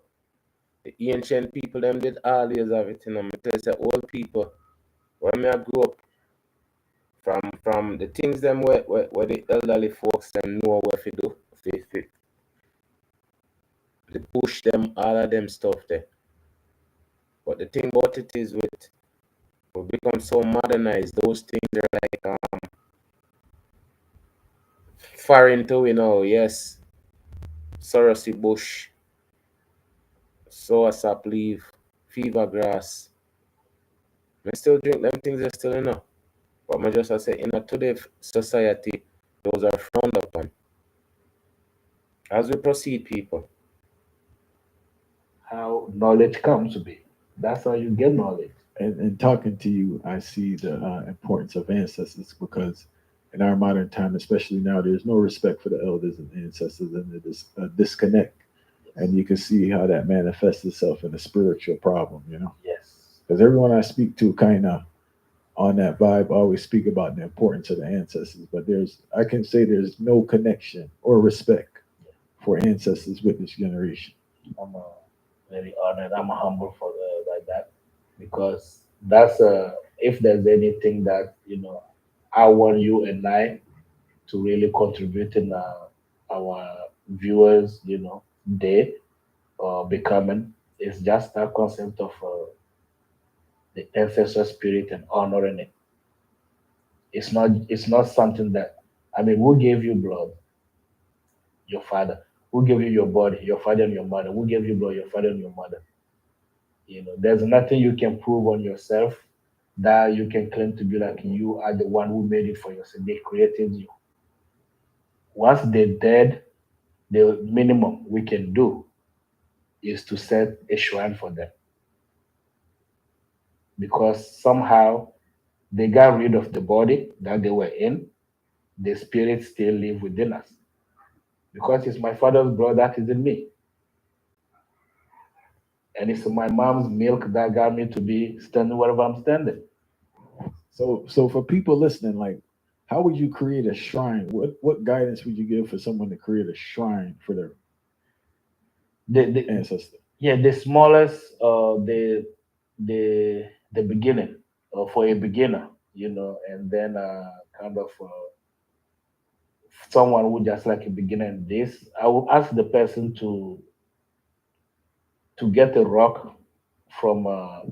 The ancient people them did always have it, you know. Me tell you, say old people when me I grew up from the things them where the elderly folks them know what to do. They push them all of them stuff there. But the thing about it is we become so modernized, those things are like foreign to we know, yes. Sorosy bush, soursop leaf, fever grass. Me still drink them things are still enough. But I just I say in a today society, those are frowned upon. As we proceed, people. How knowledge comes to be. That's how you get knowledge. And talking to you, I see the importance of ancestors because in our modern time, especially now, there's no respect for the elders and ancestors, and there's a disconnect. And you can see how that manifests itself in a spiritual problem, Yes. because everyone I speak to kind of on that vibe always speak about the importance of the ancestors, but I can say there's no connection or respect for ancestors with this generation. I'm very honored. I'm humble for like that, because that's if there's anything that I want you and I to really contribute in our viewers day becoming, is just that concept of the ancestral spirit and honoring it. It's not something that, I mean, who gave you blood? Your father. Who gave you your body? Your father and your mother. Who gave you blood? Your father and your mother. There's nothing you can prove on yourself that you can claim to be like you are the one who made it for yourself. They created you. Once they're dead, the minimum we can do is to set a shrine for them, because somehow they got rid of the body that they were in. The spirit still live within us, because it's my father's blood that is in me, and it's my mom's milk that got me to be standing wherever I'm standing. So for people listening, like, how would you create a shrine? What guidance would you give for someone to create a shrine for their The ancestor? Yeah, the smallest, the beginning, for a beginner, and then kind of someone who just like a beginner in this, I will ask the person to get a rock from a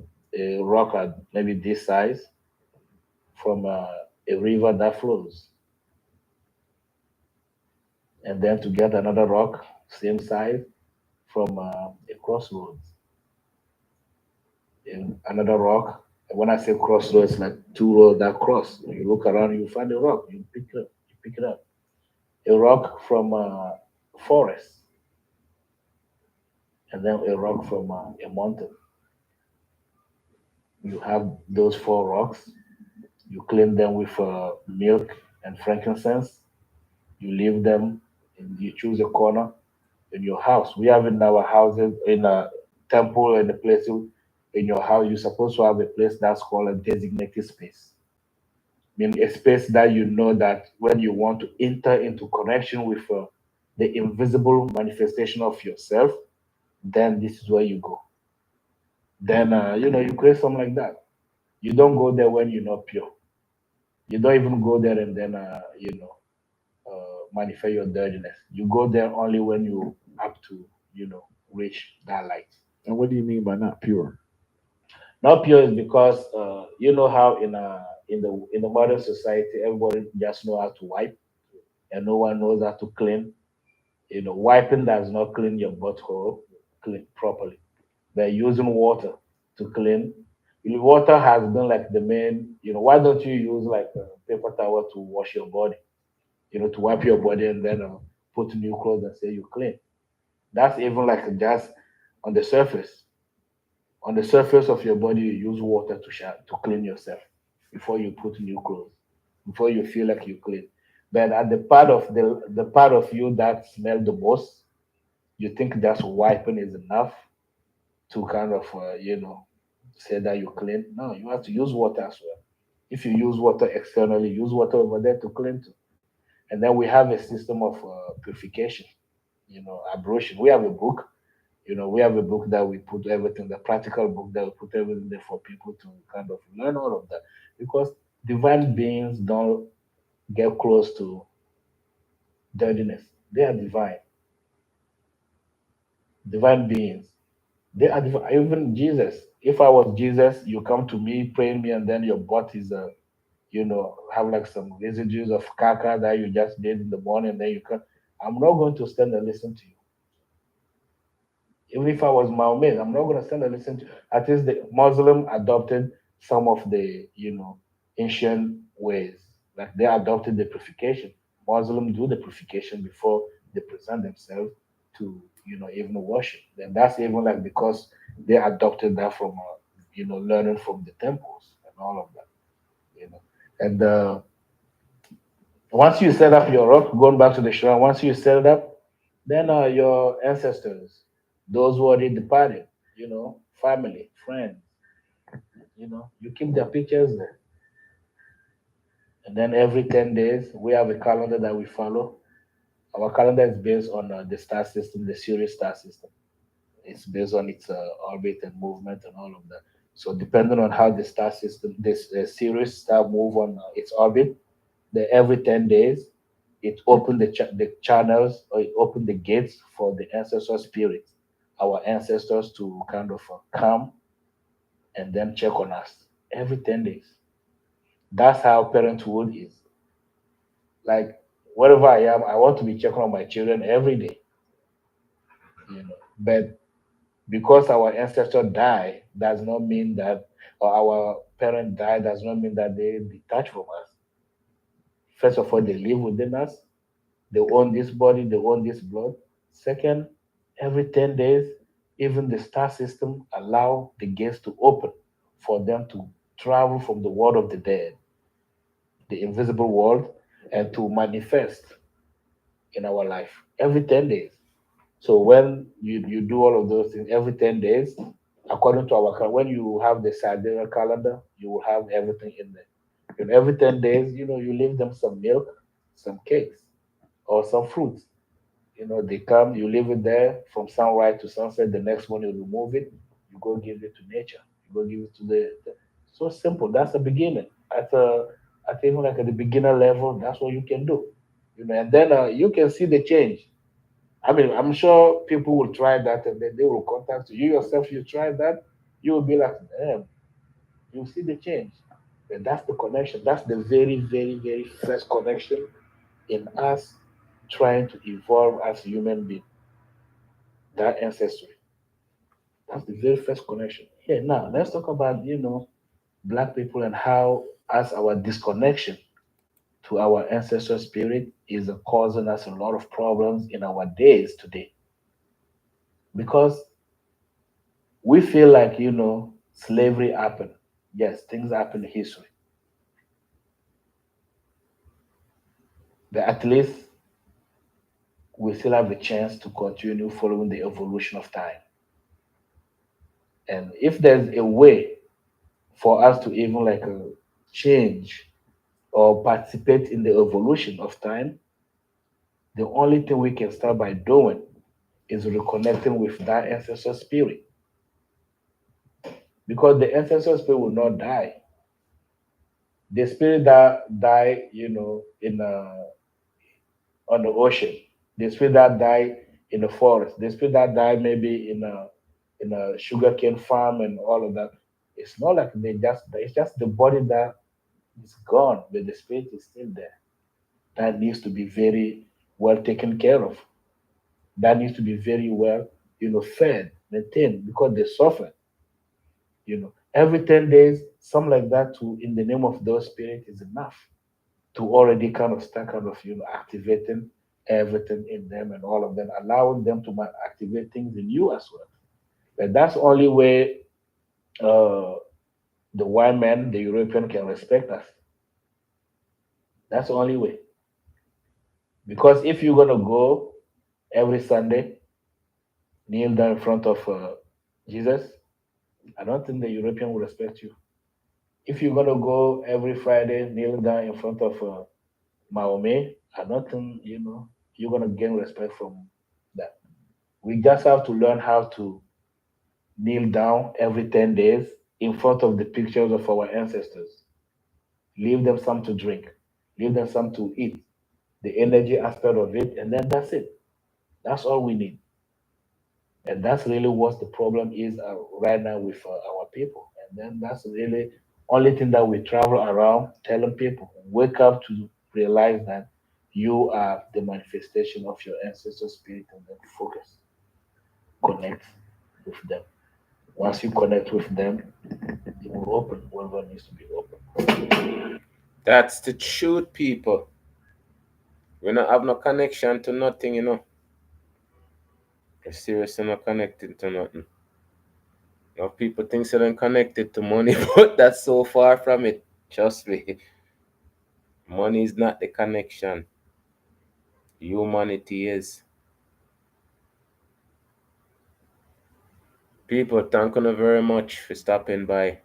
rock at maybe this size from a river that flows, and then to get another rock same size from a crossroads, and another rock. And when I say crossroads, like two roads that cross. You look around, you find a rock, you pick it up, you pick it up. A rock from a forest, and then a rock from a mountain. You have those four rocks. You clean them with milk and frankincense. You leave them, and you choose a corner in your house. We have in our houses, in a temple, in a place in your house, you're supposed to have a place that's called a designated space. I mean, a space that you know that when you want to enter into connection with the invisible manifestation of yourself, then this is where you go. Then, you create something like that. You don't go there when you're not pure. You don't even go there and then, manifest your dirtiness. You go there only when you have to, reach that light. And what do you mean by not pure? Not pure is because you know how in the modern society everybody just know how to wipe and no one knows how to clean. Wiping does not clean your butthole clean properly. They're using water to clean. Water has been like the main. Why don't you use like a paper towel to wash your body? To wipe your body and then put new clothes and say you clean. That's even like just on the surface. On the surface of your body, you use water to clean yourself before you put new clothes, before you feel like you clean. But at the part of you that smell the most, you think that's wiping is enough to kind of say that you clean. No, you have to use water as well. If you use water externally, use water over there to clean too. And then we have a system of purification, ablution. We have a book. We have a book that we put everything, the practical book that we put everything there for people to kind of learn all of that. Because divine beings don't get close to dirtiness. They are divine. Divine beings. They are divine. Even Jesus. If I was Jesus, you come to me, pray me, and then your butt is have like some residues of caca that you just did in the morning, then you can. I'm not going to stand and listen to you. Even if I was Mahomet, I'm not going to stand and listen to. At least the Muslim adopted some of the ancient ways, like they adopted the purification. Muslims do the purification before they present themselves to even worship. Then that's even like because they adopted that from learning from the temples and all of that. And once you set up your rock, going back to the shrine, once you set it up, then your ancestors, those who already departed, family, friends, you keep their pictures there. And then every 10 days, we have a calendar that we follow. Our calendar is based on the star system, the Sirius star system. It's based on its orbit and movement and all of that. So depending on how the star system, this Sirius star move on its orbit, every 10 days, it opened the channels or it opened the gates for the ancestral spirits, our ancestors to kind of come and then check on us every 10 days. That's how parenthood is. Like, wherever I am, I want to be checking on my children every day, But because our ancestor died, does not mean that, or our parent died, does not mean that they detach from us. First of all, they live within us. They own this body, they own this blood. Second, every 10 days, even the star system allow the gates to open for them to travel from the world of the dead, the invisible world, and to manifest in our life every 10 days. So when you do all of those things every 10 days, according to our when you have the sidereal calendar, you will have everything in there. And every 10 days, you leave them some milk, some cakes, or some fruits. They come, you leave it there from sunrise to sunset. The next one, you remove it, you go give it to nature. You go give it to so simple. That's the beginning. At even like at the beginner level, that's what you can do. and then you can see the change. I mean, I'm sure people will try that and then they will contact you. You yourself, you try that, you will be like, damn, you see the change. And that's the connection. That's the very, very, very first connection in us trying to evolve as human beings. That ancestry. That's the very first connection. Yeah, now let's talk about, black people and how as our disconnection to our ancestral spirit is causing us a lot of problems in our days today. Because we feel like, slavery happened. Yes, things happen in history. But at least we still have a chance to continue following the evolution of time. And if there's a way for us to even like change or participate in the evolution of time, the only thing we can start by doing is reconnecting with that ancestral spirit. Because the ancestral spirit will not die. The spirit that die, in on the ocean, the spirit that die in the forest, the spirit that die maybe in a sugarcane farm and all of that. It's not like it's just the body that is gone, but the spirit is still there. That needs to be very well taken care of. That needs to be very well, fed, maintained because they suffer. Every 10 days, something like that to in the name of those spirits is enough to already kind of start kind of activating everything in them and all of them, allowing them to activate things in you as well. But that's the only way uh, the white man, the European, can respect us. That's the only way. Because if you're gonna go every Sunday, kneel down in front of Jesus, I don't think the European will respect you. If you're gonna go every Friday, kneel down in front of Mahomet, I don't think you're gonna gain respect from that. We just have to learn how to kneel down every 10 days in front of the pictures of our ancestors. Leave them some to drink, leave them some to eat, the energy aspect of it, and then that's it. That's all we need. And that's really what the problem is right now with our people. And then that's really only thing that we travel around telling people wake up to realize that you are the manifestation of your ancestral spirit, and then focus, connect with them. Once you connect with them, it will open whatever needs to be open. That's the truth, people. We don't have no connection to nothing, We're seriously not connected to nothing. Now people think they're connected to money, but that's so far from it. Trust me. Money is not the connection. Humanity is. People, thank you very much for stopping by.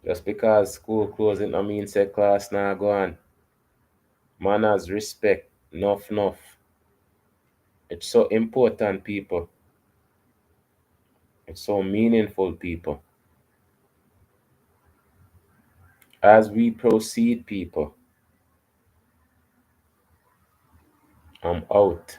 Just because school closing, I mean say class now go on. Manners, respect, enough. It's so important, people. It's so meaningful, people. As we proceed, people, I'm out.